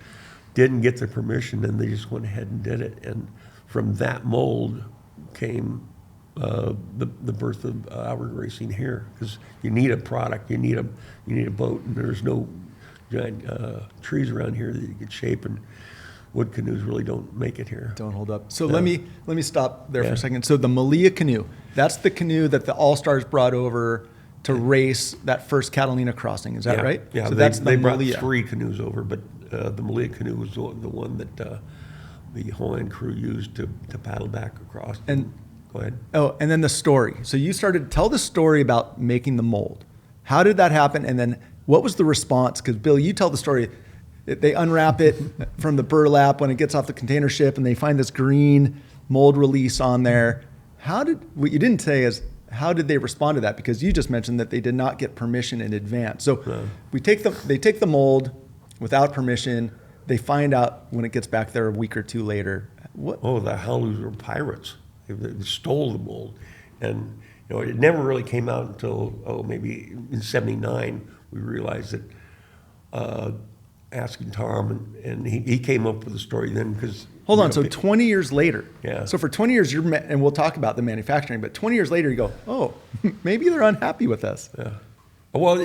didn't get the permission, and they just went ahead and did it. And from that mold came the birth of outrigger racing here, because you need a product, you need a boat, and there's no giant trees around here that you could shape, and wood canoes really don't make it here. Don't hold up. So let me stop there for a second. So the Malia canoe, that's the canoe that the All-Stars brought over to race that first Catalina crossing. Is that right? Yeah, so they brought 3 canoes over, but the Malia canoe was the one that the Hawaiian crew used to paddle back across. And go ahead. Oh, and then the story. So you started, tell the story about making the mold. How did that happen? And then what was the response? Because Bill, you tell the story. They unwrap it from the burlap when it gets off the container ship, and they find this green mold release on there. What you didn't say is, how did they respond to that? Because you just mentioned that they did not get permission in advance. So they take the mold without permission. They find out when it gets back there a week or two later. Oh, the Halus were pirates. They stole the mold. And it never really came out until, maybe in '79, we realized that asking Tom, and he came up with the story then because. Hold on. So 20 years later. Yeah. So for 20 years, and we'll talk about the manufacturing, but 20 years later, you go, oh, maybe they're unhappy with us. Yeah. Well,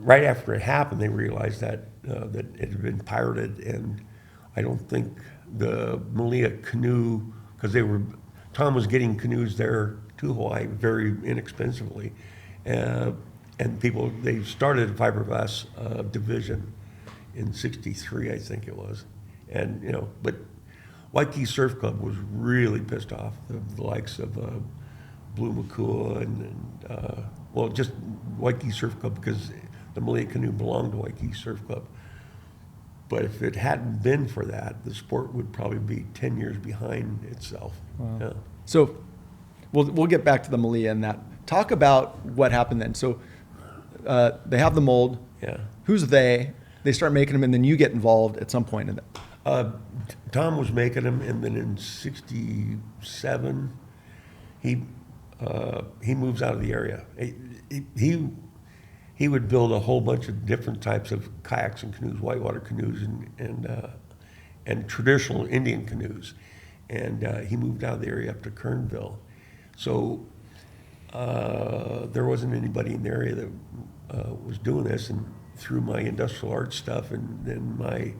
right after it happened, they realized that it had been pirated, and I don't think the Malia canoe, because Tom was getting canoes there to Hawaii very inexpensively, and they started a fiberglass division in '63, I think it was, and but Waikiki Surf Club was really pissed off, the likes of Blue Makua and just Waikiki Surf Club, because the Malia canoe belonged to Waikiki Surf Club. But if it hadn't been for that, the sport would probably be 10 years behind itself. Wow. Yeah. So we'll get back to the Malia and that. Talk about what happened then. So they have the mold. Yeah. Who's they? They start making them, and then you get involved at some point in that. Tom was making them, and then in '67, he moves out of the area. He would build a whole bunch of different types of kayaks and canoes, whitewater canoes, and traditional Indian canoes. And he moved out of the area up to Kernville. So there wasn't anybody in the area that was doing this. And through my industrial arts stuff and then my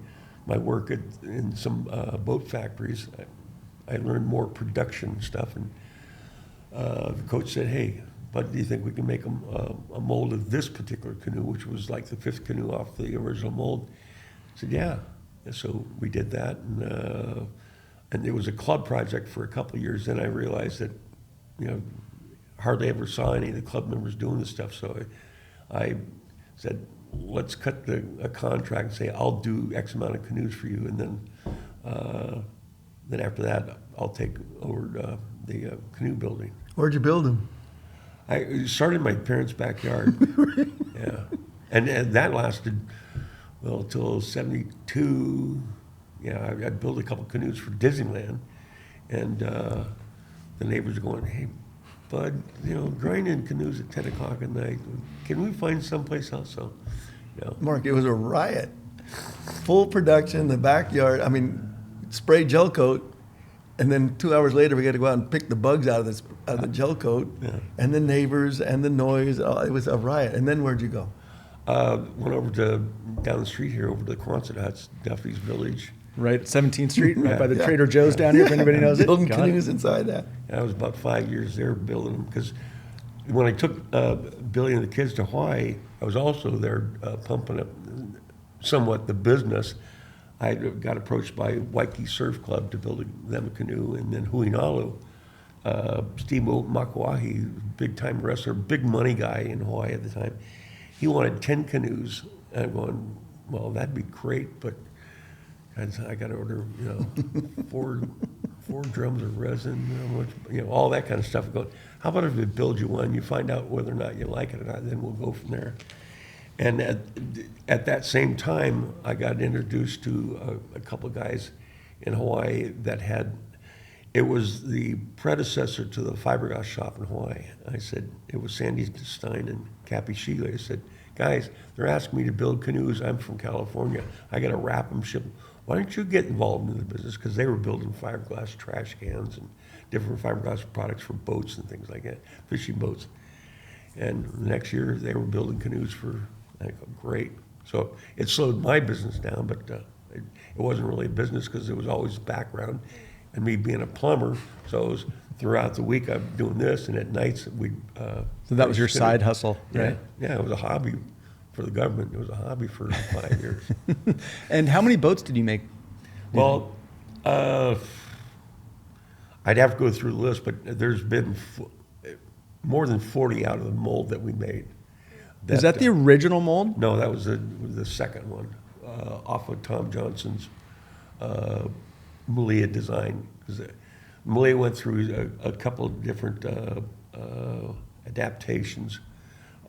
work in some boat factories, I learned more production stuff. And the coach said, "Hey, but do you think we can make a mold of this particular canoe," which was like the 5th canoe off the original mold? I said, "Yeah." And so we did that, and it was a club project for a couple of years. Then I realized that, hardly ever saw any of the club members doing this stuff. So I said, "Let's cut a contract and say I'll do X amount of canoes for you, and then after that I'll take over the canoe building." Where'd you build them? I started in my parents' backyard. Yeah, and that lasted till '72. Yeah, I'd build a couple canoes for Disneyland, and the neighbors are going, "Hey, bud, grinding canoes at 10 o'clock at night. Can we find someplace else?" So, Mark, it was a riot. Full production in the backyard. I mean, spray gel coat, and then 2 hours later we got to go out and pick the bugs out of the gel coat, and the neighbors and the noise. It was a riot. And then where'd you go? Went over down the street here, over to the Quonset Huts, Duffy's Village. Right, 17th Street, right by the Yeah. Trader Joe's down here, if anybody knows it. Building Got canoes it. inside that. I was about 5 years there building them, because when I took Billy and the kids to Hawaii, I was also there pumping up somewhat the business. I got approached by Waikiki Surf Club to build them a canoe, and then Huinalu, Steve Makuahi, big time wrestler, big money guy in Hawaii at the time. He wanted 10 canoes, and I'm going, well, that'd be great, but I got to order, four drums of resin, all that kind of stuff. Going, how about if we build you one, you find out whether or not you like it or not, then we'll go from there. And at that same time, I got introduced to a couple of guys in Hawaii that it was the predecessor to the fiberglass shop in Hawaii. I said, it was Sandy Stein and Cappy Shealy. I said, "Guys, they're asking me to build canoes. I'm from California. I got to wrap them, ship them. Why don't you get involved in the business?" Because they were building fiberglass trash cans and different fiberglass products for boats and things like that, fishing boats. And the next year, they were building canoes for, I go, great. So it slowed my business down, but it wasn't really a business because it was always background. And me being a plumber, so it was throughout the week I'm doing this, and at nights we'd... So that was your side hustle, right? Yeah, it was a hobby for the government. It was a hobby for 5 years. And how many boats did you make? Well, I'd have to go through the list, but there's been more than 40 out of the mold that we made. Is that the original mold? No, that was the second one, off of Tom Johnson's Malia design. Because Malia went through a couple of different adaptations.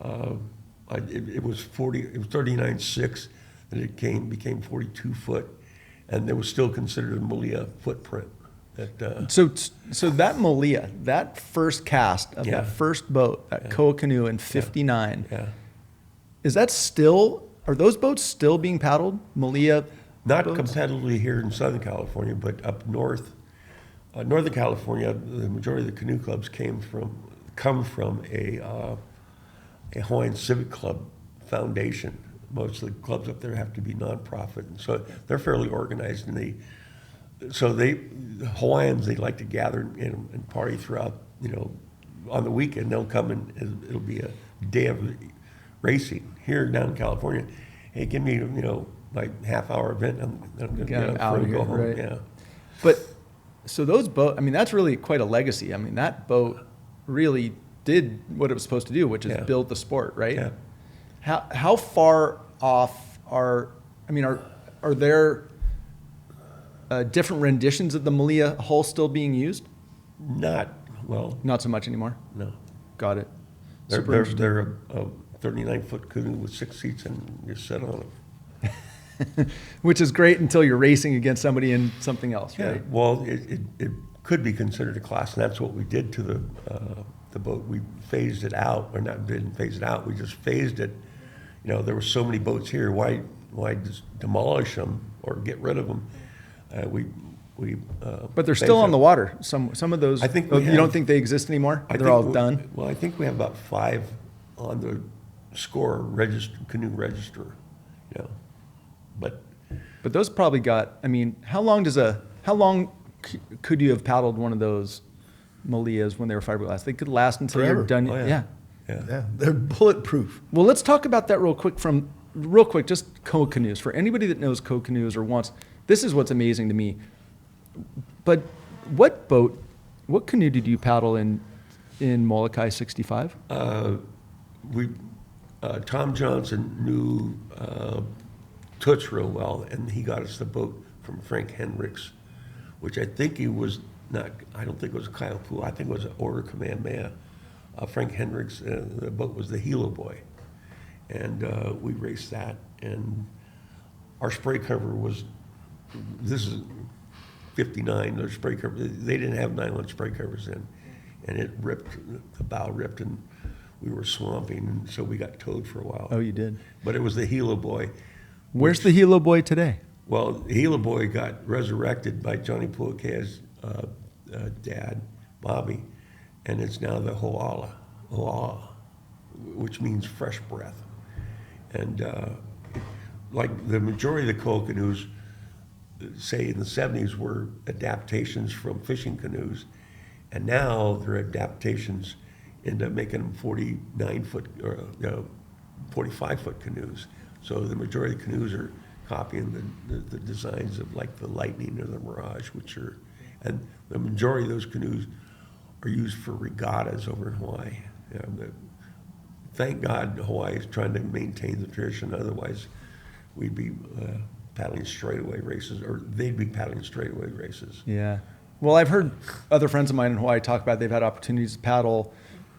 It was 39.6, and it became 42 foot, and it was still considered a Malia footprint. So that Malia, that first cast of Yeah. that first boat, that Koa canoe in '59, Yeah. Is that still, are those boats still being paddled? Malia Not boats? competitively here in Southern California, but up north, Northern California, the majority of the canoe clubs come from a Hawaiian Civic Club foundation. Most of the clubs up there have to be nonprofit, and so they're fairly organized. And the Hawaiians, they like to gather and party throughout. On the weekend they'll come and it'll be a day of racing. Here down in California, hey, give me like half-hour event. I'm going to get out of and here, go home. right. Yeah. But so those boats, I mean, that's really quite a legacy. I mean, that boat really did what it was supposed to do, which is Yeah. build the sport, right? Yeah. How far off are there different renditions of the Malia hull still being used? Not Not so much anymore. no. Got it. They're Super interesting. they're a 39-foot canoe with 6 seats and you sit on them. Which is great until you're racing against somebody in something else, Yeah. right? Well, it could be considered a class, and that's what we did to the boat. We phased it out, or not didn't phase it out. We just phased it. There were so many boats here. Why just demolish them or get rid of them? But they're still on the water. Some of those. I think you don't think they exist anymore? They're all done. Well, I think we have about 5 on the score canoe register. But those probably got. I mean, how long could you have paddled one of those Malias when they were fiberglass? They could last until Forever. you're done. Oh, Yeah. Yeah, they're bulletproof. Well, let's talk about that real quick. Just canoes. For anybody that knows canoes or wants, this is what's amazing to me. But what canoe did you paddle in Molokai 65? Tom Johnson knew Toots real well, and he got us the boat from Frank Hendricks, which I think he was not. I don't think it was a Kaiapua. I think it was an Order Kamehameha. Frank Hendricks, the boat was the Hilo Boy, and we raced that. And our spray cover was, this is 59. Their spray cover, they didn't have nylon spray covers then, and it ripped. The bow ripped, and we were swamping, and so we got towed for a while. Oh, you did. But it was the Hilo Boy. Where's the Hilo Boy today? Well, the Hilo Boy got resurrected by Johnny Puakea's dad, Bobby, and it's now the Hoala, which means fresh breath. And like the majority of the coal canoes, say in the 70s, were adaptations from fishing canoes, and now they're adaptations into making them 49-foot or 45-foot canoes. So the majority of canoes are copying the designs of like the Lightning or the Mirage, and the majority of those canoes are used for regattas over in Hawaii. Thank God Hawaii is trying to maintain the tradition. Otherwise, we'd be paddling straightaway races, or they'd be paddling straightaway races. Yeah. Well, I've heard other friends of mine in Hawaii talk about they've had opportunities to paddle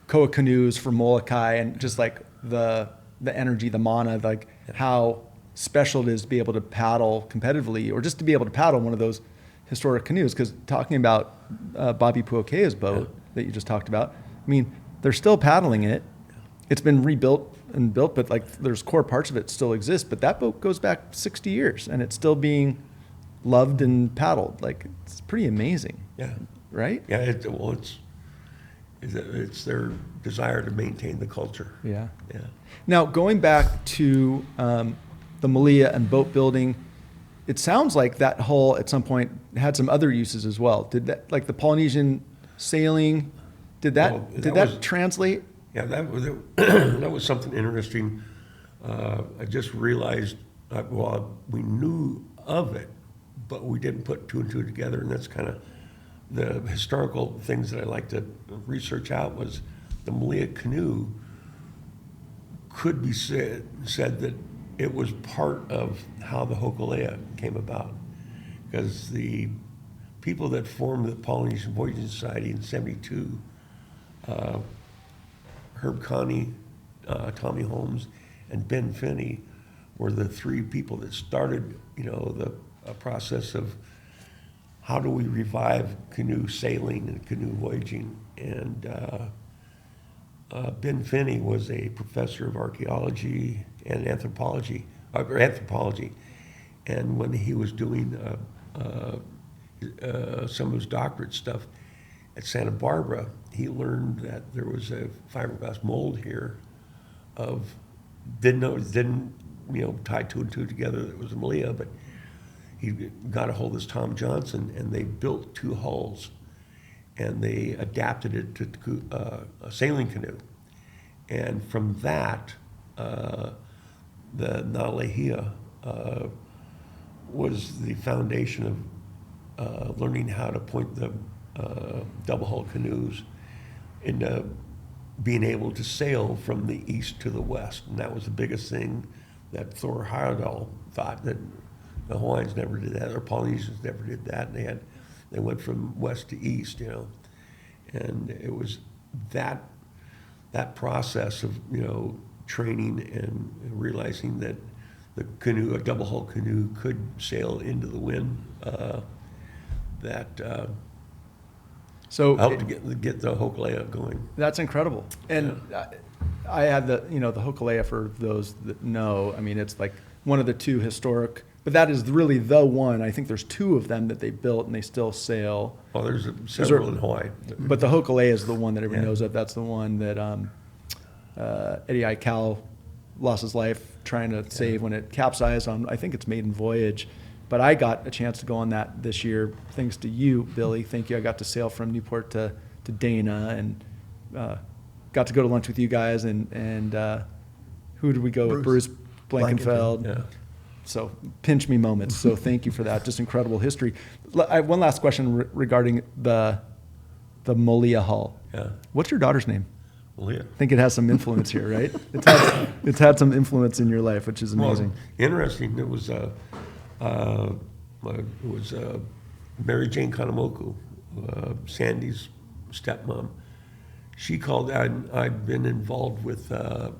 koa canoes for Molokai, and just like the energy, the mana, like how special it is to be able to paddle competitively, or just to be able to paddle one of those historic canoes. Because talking about Bobby Puakea's boat that you just talked about, I mean, they're still paddling it. It's been rebuilt and built, but like there's core parts of it still exist. But that boat goes back 60 years, and it's still being loved and paddled. Like, it's pretty amazing. Yeah. Right? Yeah. It's their desire to maintain the culture. Yeah. Yeah. Now, going back to the Malia and boat building, it sounds like that hull at some point had some other uses as well. Did that, like the Polynesian sailing, did that translate? Yeah, that was something interesting. I just realized, we knew of it, but we didn't put 2 and 2 together, and that's kind of the historical things that I like to research out. Was the Malia canoe could be said that it was part of how the Hokulea came about, because the people that formed the Polynesian Voyaging Society in '72, Herb Connie, Tommy Holmes, and Ben Finney were the 3 people that started, the process of how do we revive canoe sailing and canoe voyaging. And Ben Finney was a professor of archaeology and anthropology, and when he was doing some of his doctorate stuff at Santa Barbara, he learned that there was a fiberglass mold here of didn't tie two and two together that it was a Malia, but he got a hold of this Tom Johnson, and they built 2 hulls, and they adapted it to a sailing canoe. And from that, the Nalehia was the foundation of learning how to point the double hull canoes into being able to sail from the east to the west. And that was the biggest thing that Thor Heyerdahl thought, that the Hawaiians never did that, or Polynesians never did that. And they went from west to east, And it was that process of, training and realizing that the canoe, a double hull canoe, could sail into the wind, that So helped to get the Hokulea going. that's incredible. And I had the Hokulea, for those that know, I mean, it's like one of the 2 historic, but that is really the one. I think there's 2 of them that they built and they still sail. Well, there's several in Hawaii. But the Hokulea is the one that everyone Yeah. knows of. That's the one that Eddie Aikau lost his life trying to save when it capsized on, I think it's Maiden Voyage. But I got a chance to go on that this year, thanks to you, Billy. Thank you. I got to sail from Newport to Dana, and got to go to lunch with you guys. And who did we go with? Bruce Blankenfeld. Yeah. So pinch me moments. So thank you for that. Just incredible history. I have one last question regarding the Malia hull. Yeah. What's your daughter's name? Malia. I think it has some influence here, right? It's had some influence in your life, which is amazing. Well, interesting. It was Mary Jane Kanamoku, Sandy's stepmom. She called. I'd been involved with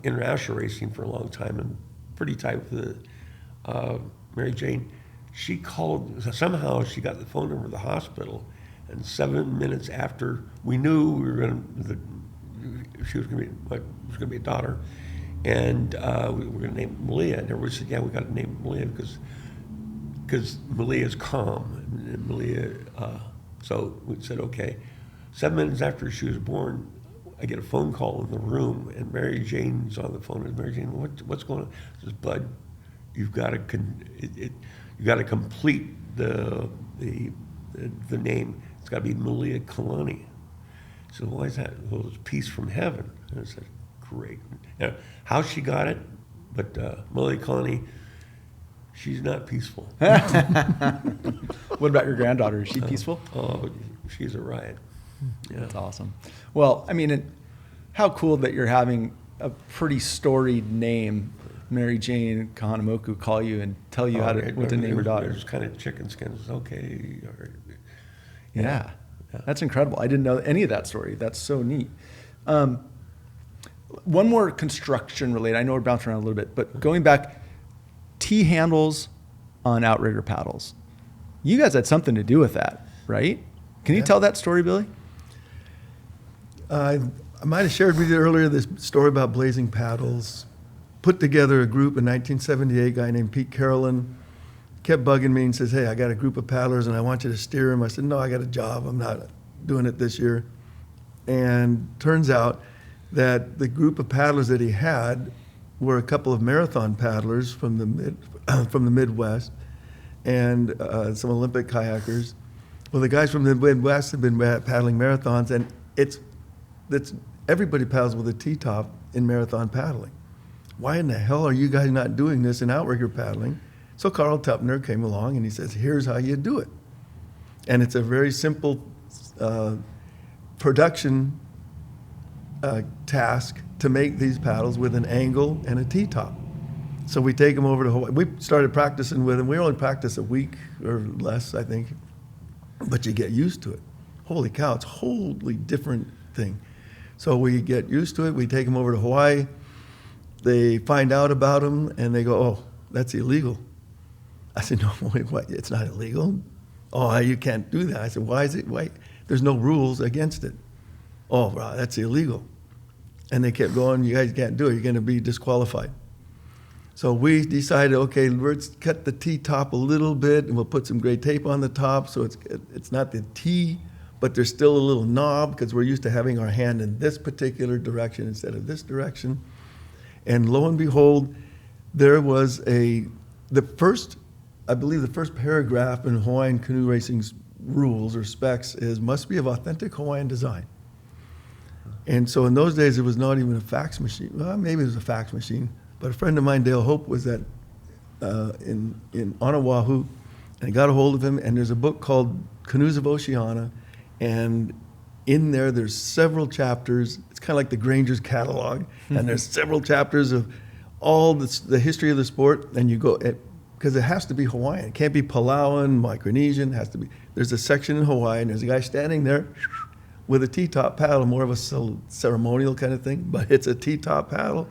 international racing for a long time and pretty tight with Mary Jane. She called. Somehow she got the phone number of the hospital, and 7 minutes after we knew we were going to, she was going to be a daughter, and we were going to name Malia. And everybody said, "Yeah, we got to name Malia because Malia is calm." And Malia, so we said, "Okay." 7 minutes after she was born, I get a phone call in the room, and Mary Jane's on the phone. And Mary Jane, what's going on? She says, "Bud, you've got to complete the name. It's got to be Malia Kalani." So why is that? Well, it's peace from heaven. And I said, great. Now, how she got it, but Malia Kalani, she's not peaceful. What about your granddaughter? Is she peaceful? Oh, she's a riot. Yeah. That's awesome. Well, I mean, how cool that you're having a pretty storied name, Mary Jane Kahanamoku, call you and tell you what to name your daughter. It was kind of chicken skins. Okay. Yeah. That's incredible. I didn't know any of that story. That's so neat. One more construction related. I know we're bouncing around a little bit, but going back, T-handles on outrigger paddles. You guys had something to do with that, right? Can you tell that story, Billy? I might have shared with you earlier this story about blazing paddles. Put together a group in 1978, a guy named Pete Carolyn kept bugging me and says, "Hey, I got a group of paddlers and I want you to steer them." I said, "No, I got a job. I'm not doing it this year." And turns out that the group of paddlers that he had were a couple of marathon paddlers from the Midwest and some Olympic kayakers. Well, the guys from the Midwest have been paddling marathons, and it's everybody paddles with a T-top in marathon paddling. Why in the hell are you guys not doing this in outrigger paddling? So Carl Tupner came along and he says, "Here's how you do it." And it's a very simple production task to make these paddles with an angle and a T-top. So we take them over to Hawaii. We started practicing with them. We only practiced a week or less, I think, but you get used to it. Holy cow, it's a wholly different thing. So we get used to it. We take them over to Hawaii. They find out about them and they go, "Oh, that's illegal." I said, "No, wait, what? It's not illegal." "Oh, you can't do that." I said, "Why is it? Why? There's no rules against it." "Oh, right, that's illegal." And they kept going, you guys can't do it, you're going to be disqualified. So we decided, okay, let's cut the T-top a little bit, and we'll put some gray tape on the top so it's not the T, but there's still a little knob because we're used to having our hand in this particular direction instead of this direction. And lo and behold, there was I believe the first paragraph in Hawaiian canoe racing's rules or specs is must be of authentic Hawaiian design. And so in those days, it was not even a fax machine. Well, maybe it was a fax machine, but a friend of mine, Dale Hope, was on Oahu, and I got a hold of him, and there's a book called Canoes of Oceania, and in there's several chapters. It's kind of like the Granger's catalog, and there's several chapters of all the history of the sport, and you go, because it has to be Hawaiian. It can't be Palauan, Micronesian, it has to be. There's a section in Hawaii, and there's a guy standing there with a T-top paddle, more of a ceremonial kind of thing, but it's a T-top paddle.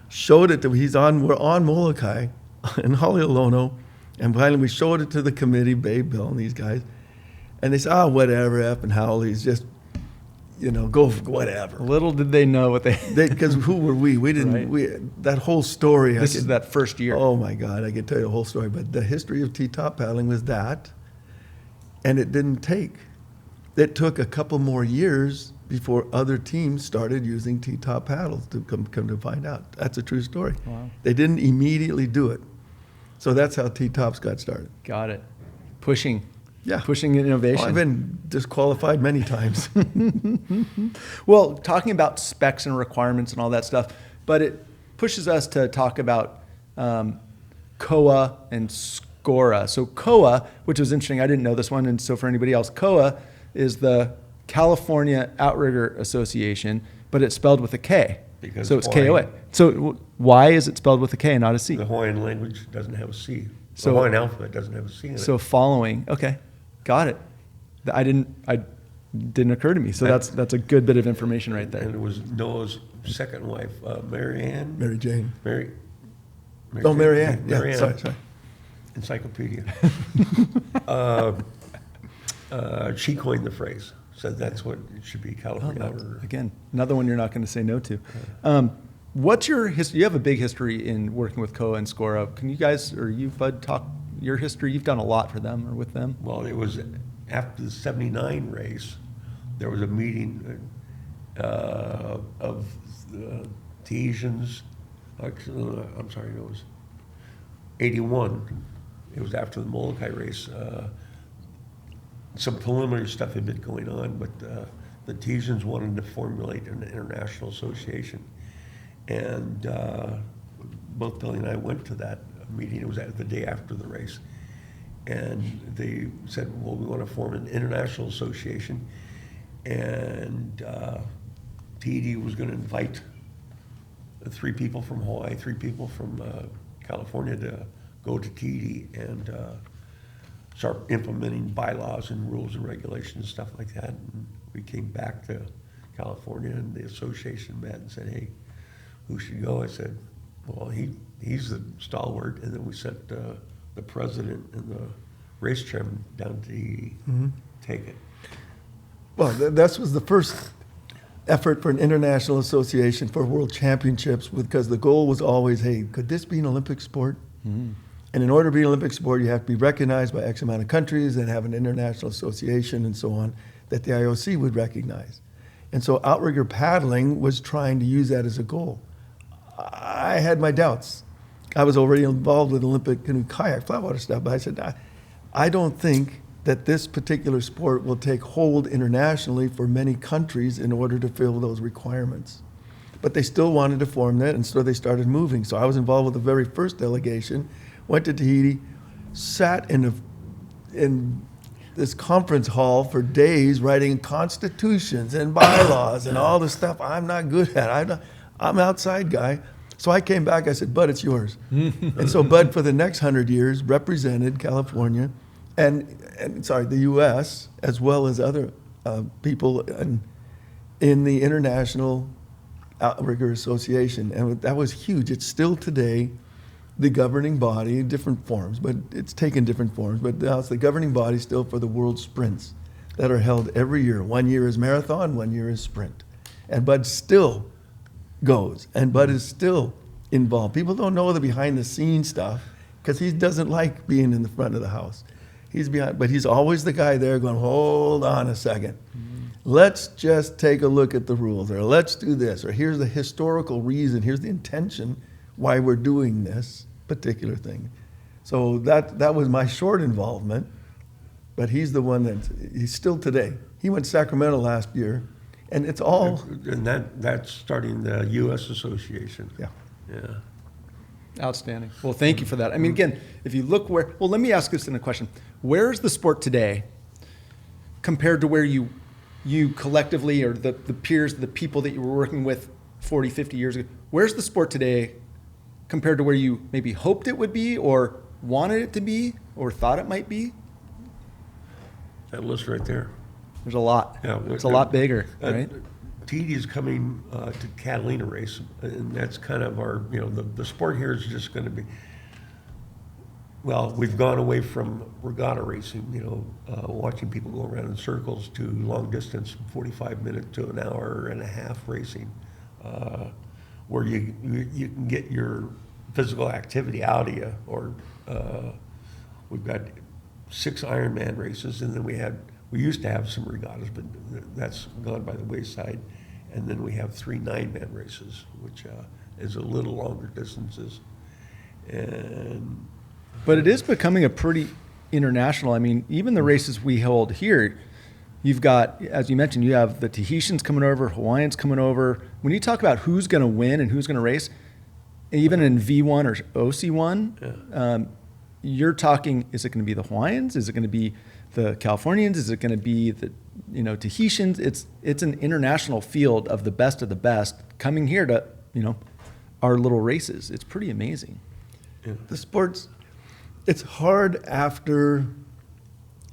Showed it to, we're on Molokai in Haleolono, and finally we showed it to the committee, Babe, Bill, and these guys, and they said, whatever, F and Howell, he's just, go for whatever. Little did they know what they because who were we? We didn't, Right. That whole story. This is that first year. Oh my God, I could tell you the whole story, but the history of T-top paddling was that, and it didn't take. It took a couple more years before other teams started using T-top paddles to come to find out. That's a true story. Wow. They didn't immediately do it. So that's how T-tops got started. Got it. Pushing Oh, innovation. I've been disqualified many times. Well, talking about specs and requirements and all that stuff, but it pushes us to talk about COA and SCORA. So COA, which was interesting, I didn't know this one, and so for anybody else, COA is the California Outrigger Association, but it's spelled with a K. Because so it's Hawaii. KOA. So why is it spelled with a K and not a C? The Hawaiian language doesn't have a C. So- The Hawaiian alphabet doesn't have a C in it. So following, okay, got it. I didn't occur to me. So that's a good bit of information right there. And it was Noah's second wife, Mary Ann. Mary Jane. Mary Ann. Yeah, Mary Ann. sorry. Encyclopedia. She coined the phrase. Said that's what it should be, California Outrigger. Again, another one you're not going to say no to. What's your history? You have a big history in working with COA and SCORA. Can you guys, or you, Bud, talk your history? You've done a lot for them or with them. Well, it was after the '79 race. There was a meeting of the Tahitians. I'm sorry, it was '81. It was after the Molokai race. Some preliminary stuff had been going on, but the Tahitians wanted to formulate an international association. And both Billy and I went to that meeting. It was the day after the race. And they said, well, we want to form an international association. And Tahiti was going to invite 3 people from Hawaii, 3 people from California to go to Tahiti and start implementing bylaws and rules and regulations and stuff like that. And we came back to California, and the association met and said, hey, who should go? I said, well, he's the stalwart. And then we sent the president and the race chairman down to take it. Well, that was the first effort for an international association for world championships, because the goal was always, hey, could this be an Olympic sport? And in order to be an Olympic sport, you have to be recognized by X amount of countries and have an international association and so on that the IOC would recognize. And so Outrigger Paddling was trying to use that as a goal. I had my doubts. I was already involved with Olympic canoe kayak, flatwater stuff, but I said, I don't think that this particular sport will take hold internationally for many countries in order to fill those requirements. But they still wanted to form that, and so they started moving. So I was involved with the very first delegation, went to Tahiti, sat in this conference hall for days writing constitutions and bylaws and all the stuff I'm not good at. I'm an outside guy. So I came back, I said, Bud, it's yours. And so Bud, for the next 100 years, represented California and the U.S., as well as other people in the International Outrigger Association. And that was huge. It's still today the governing body in different forms, but it's taken different forms. But now it's the governing body still for the world sprints that are held every year. 1 year is marathon, 1 year is sprint. And Bud still goes, and Bud is still involved. People don't know the behind the scenes stuff because he doesn't like being in the front of the house. He's behind, but he's always the guy there going, hold on a second. Let's just take a look at the rules, or let's do this, or here's the historical reason, here's the intention why we're doing this particular thing. So that was my short involvement, but he's the one he's still today. He went to Sacramento last year, and it's all. And that's starting the U.S. Association. Yeah. Yeah. Outstanding. Well, thank you for that. I mean, again, if you look let me ask this in a question. Where is the sport today compared to where you collectively, or the peers, the people that you were working with 40, 50 years ago, where's the sport today compared to where you maybe hoped it would be, or wanted it to be, or thought it might be? That list right there. There's a lot. Yeah, It's a lot bigger, right? TD is coming to Catalina race, and that's kind of our, the sport here is just going to be, well, we've gone away from regatta racing, watching people go around in circles, to long distance, 45-minute to an hour and a half racing, where you can get your physical activity out of you. Or we've got 6 Ironman races, and then we used to have some regattas, but that's gone by the wayside. And then we have 3 9-man races, which is a little longer distances. But it is becoming a pretty international. I mean, even the races we hold here, you've got, as you mentioned, you have the Tahitians coming over, Hawaiians coming over. When you talk about who's going to win and who's going to race, even in V1 or OC1, you're talking, is it going to be the Hawaiians? Is it going to be the Californians? Is it going to be the Tahitians? It's an international field of the best coming here to our little races. It's pretty amazing. Yeah. The sports, it's hard after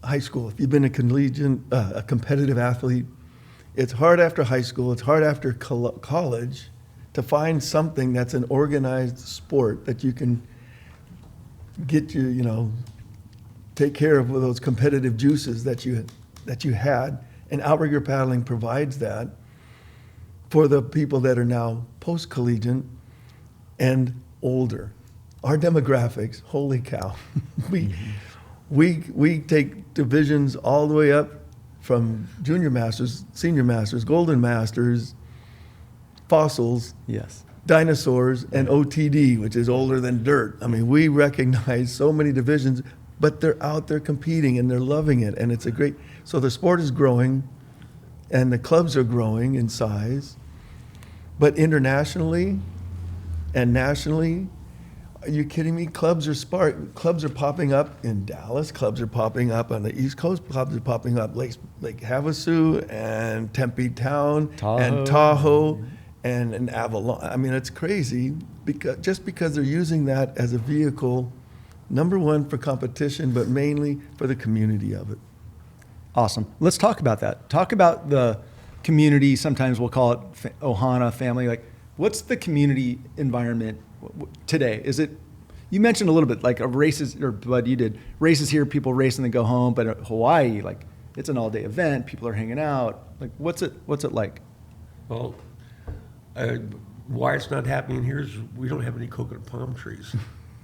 high school. If you've been a competitive athlete, it's hard after high school. It's hard after college to find something that's an organized sport that you can get take care of those competitive juices that you had, and Outrigger Paddling provides that for the people that are now post-collegiate and older. Our demographics, holy cow, we take divisions all the way up from junior masters, senior masters, golden masters, fossils, Yes. dinosaurs, and OTD, which is older than dirt. I mean, we recognize so many divisions, but they're out there competing and they're loving it, and it's a great. So the sport is growing, and the clubs are growing in size, but internationally and nationally, are you kidding me? Clubs are popping up in Dallas. Clubs are popping up on the East Coast. Clubs are popping up Lake Havasu and Tempe Town and Tahoe and Avalon. I mean, it's crazy because they're using that as a vehicle, number one for competition, but mainly for the community of it. Awesome. Let's talk about that. Talk about the community. Sometimes we'll call it Ohana family. Like, what's the community environment today? Is it, you mentioned a little bit like races, or Bud, you did races here, people race and then go home, but Hawaii, like it's an all day event, people are hanging out. Like what's it like? Well, why it's not happening here is we don't have any coconut palm trees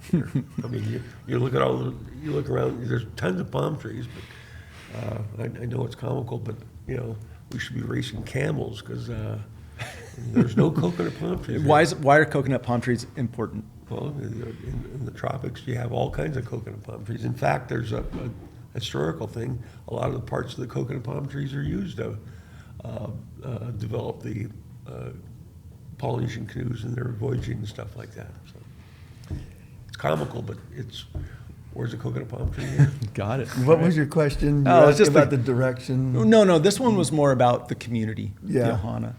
here. I mean, you look around, there's tons of palm trees, but I know it's comical, but we should be racing camels because there's no coconut palm trees. Why are coconut palm trees important? Well, in the tropics, you have all kinds of coconut palm trees. In fact, there's a historical thing. A lot of the parts of the coconut palm trees are used to develop the Polynesian canoes and their voyaging and stuff like that. So it's comical, but where's the coconut palm tree here? Got it. What was your question? You it's asked just about the direction. No. This one was more about the community. Yeah. The Ohana.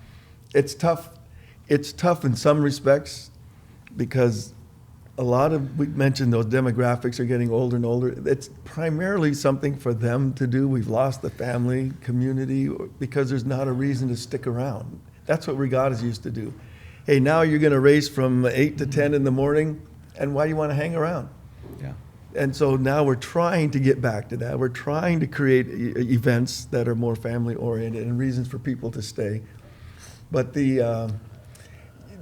It's tough. It's tough in some respects because we mentioned those demographics are getting older and older. It's primarily something for them to do. We've lost the family community because there's not a reason to stick around. That's what regattas used to do. Hey, now you're going to race from 8 to 10 in the morning, and why do you want to hang around? Yeah. And so now we're trying to get back to that. We're trying to create events that are more family oriented and reasons for people to stay. But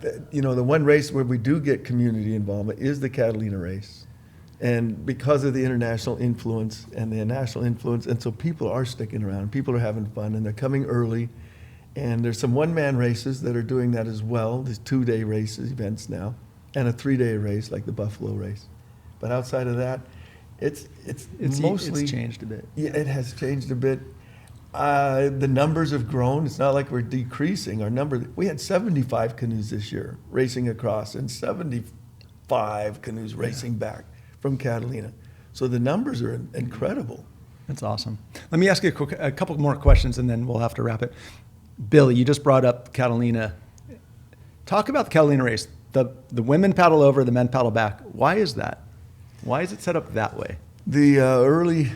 The one race where we do get community involvement is the Catalina race. And because of the international influence and the national influence, and so people are sticking around, people are having fun, and they're coming early. And there's some one-man races that are doing that as well. There's 2-day races, events now, and a 3-day race like the Buffalo race. But outside of that, it's mostly changed a bit. Yeah, it has changed a bit. The numbers have grown. It's not like we're decreasing. Our number, we had 75 canoes this year racing across, and 75 canoes racing back from Catalina. So the numbers are incredible. That's awesome. Let me ask you a couple more questions, and then we'll have to wrap it. Billy, you just brought up Catalina. Talk about the Catalina race. The women paddle over, the men paddle back. Why is that? Why is it set up that way? The early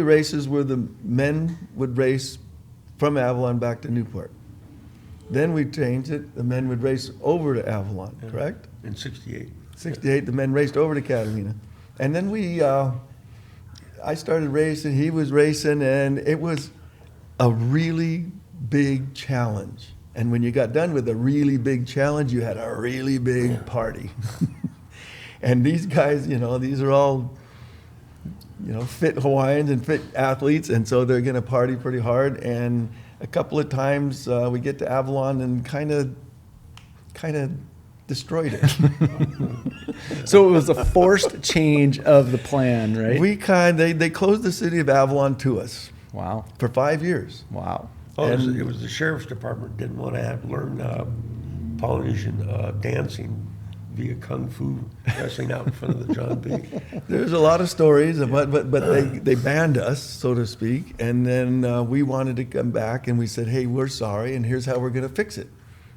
races where the men would race from Avalon back to Newport. Then we changed it. The men would race over to Avalon, correct? In 68. 68, the men raced over to Catalina. And then I started racing, he was racing, and it was a really big challenge. And when you got done with a really big challenge, you had a really big party. And these guys, these are all, fit Hawaiians and fit athletes, and so they're going to party pretty hard. And a couple of times we get to Avalon and kind of destroyed it. So it was a forced change of the plan, right? They closed the city of Avalon to us. Wow. For 5 years. Wow. Oh, it was the sheriff's department didn't want to learn Polynesian dancing via kung fu wrestling out in front of the John B. There's a lot of stories, but they banned us, so to speak, and then we wanted to come back, and we said, hey, we're sorry, and here's how we're going to fix it.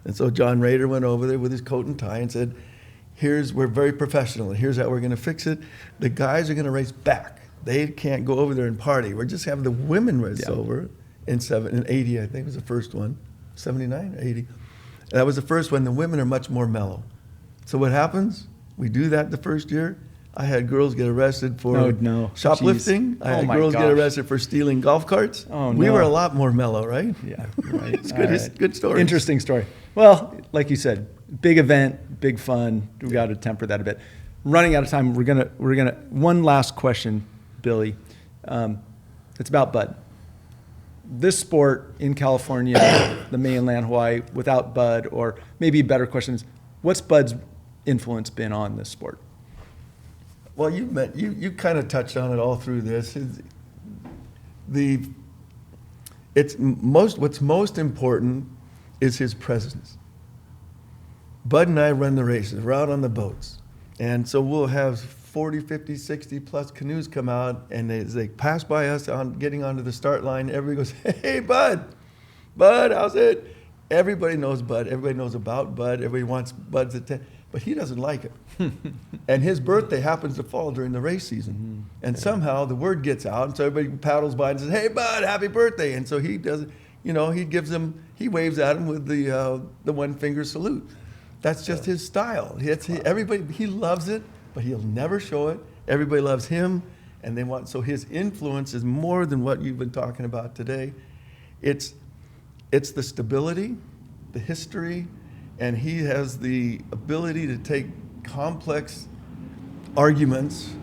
And so John Rader went over there with his coat and tie and said, we're very professional, and here's how we're going to fix it. The guys are going to race back. They can't go over there and party. We're just having the women race over in 80, I think was the first one, 79 or 80. That was the first one. The women are much more mellow. So what happens? We do that the first year. I had girls get arrested for shoplifting. Jeez. I had girls get arrested for stealing golf carts. Oh, no. We were a lot more mellow, right? Yeah, right. It's good. It's good story. Interesting story. Well, like you said, big event, big fun. We got to temper that a bit. Running out of time. We're gonna. One last question, Billy. It's about Bud. This sport in California, the mainland Hawaii, without Bud, or maybe a better question is, what's Bud's influence been on this sport? Well, you kind of touched on it all through this. What's most important is his presence. Bud and I run the races. We're out on the boats. And so we'll have 40, 50, 60 plus canoes come out, and as they pass by us getting onto the start line, everybody goes, hey, Bud, how's it? Everybody knows Bud. Everybody knows about Bud. Everybody wants Bud's attention. But he doesn't like it. And his birthday happens to fall during the race season. Mm-hmm. And somehow the word gets out, and so everybody paddles by and says, hey, Bud, happy birthday. And so he does, he waves at him with the one finger salute. That's just his style. He loves it, but he'll never show it. Everybody loves him, and so his influence is more than what you've been talking about today. It's the stability, the history, and he has the ability to take complex arguments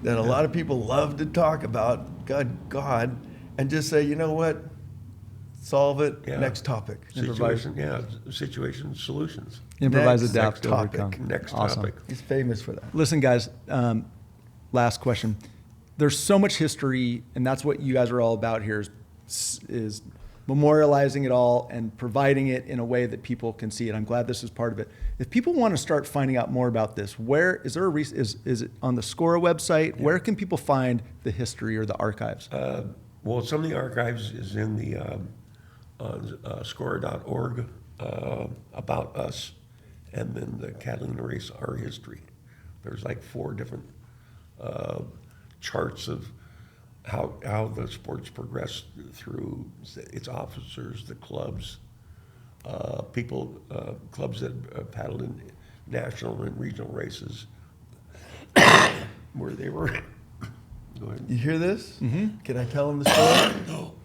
that a lot of people love to talk about, God, and just say, you know what, solve it, next topic. Situation, solutions. Improvise, Next adapt, topic. overcome. Next Awesome. topic. He's famous for that. Listen, guys, last question. There's so much history, and that's what you guys are all about here is memorializing it all and providing it in a way that people can see it. I'm glad this is part of it. If people want to start finding out more about this, where is there is it on the Scora website? Yeah. Where can people find the history or the archives? Well, some of the archives is in the on Scora.org about us, and then the Catalina race, our history. There's like 4 different charts of how the sports progressed through its officers, the clubs, clubs that paddled in national and regional races, where they were. Go ahead. You hear this? Mm-hmm. Can I tell him the story? No.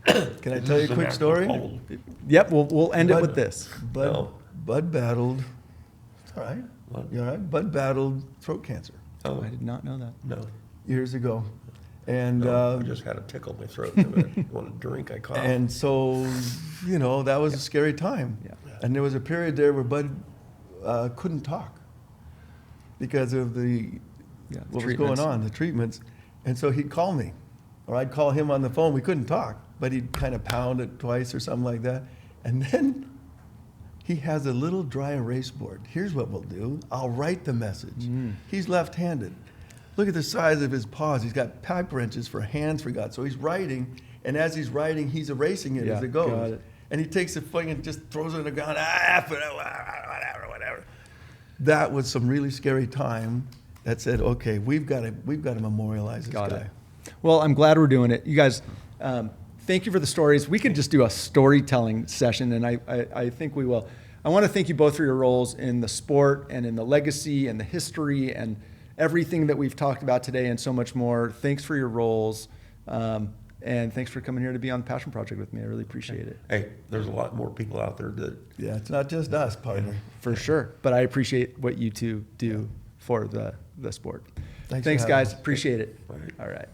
Can I tell you a quick story? Yep, we'll end it with this. Bud Bud battled. It's all right. What? You all right? Bud battled throat cancer Oh, I did not know that. no. years ago, and No, I just had a tickle in my throat. I want to drink, I coughed. and so that was a scary time. Yeah. And there was a period there where Bud couldn't talk because of what was going on, the treatments. And so he'd call me, or I'd call him on the phone. We couldn't talk, but he'd kind of pound it twice or something like that. And then he has a little dry erase board. Here's what we'll do. I'll write the message. He's left-handed. Look at the size of his paws. He's got pipe wrenches for hands, for God. So he's writing, and as he's writing, he's erasing it as it goes. Got it. And he takes the thing and just throws it on the ground. Whatever. That was some really scary time. That said, okay, we've got to memorialize this Got guy. it. Well, I'm glad we're doing it. You guys, thank you for the stories. We could just do a storytelling session, and I think we will. I want to thank you both for your roles in the sport and in the legacy and the history and everything that we've talked about today and so much more. Thanks for your roles, and thanks for coming here to be on the Passion Project with me. I really appreciate it. Hey, there's a lot more people out there that, Yeah, it's not just us, partner. For sure. But I appreciate what you two do for the sport. Thanks for Thanks, having guys. us. Appreciate it. All right. All right.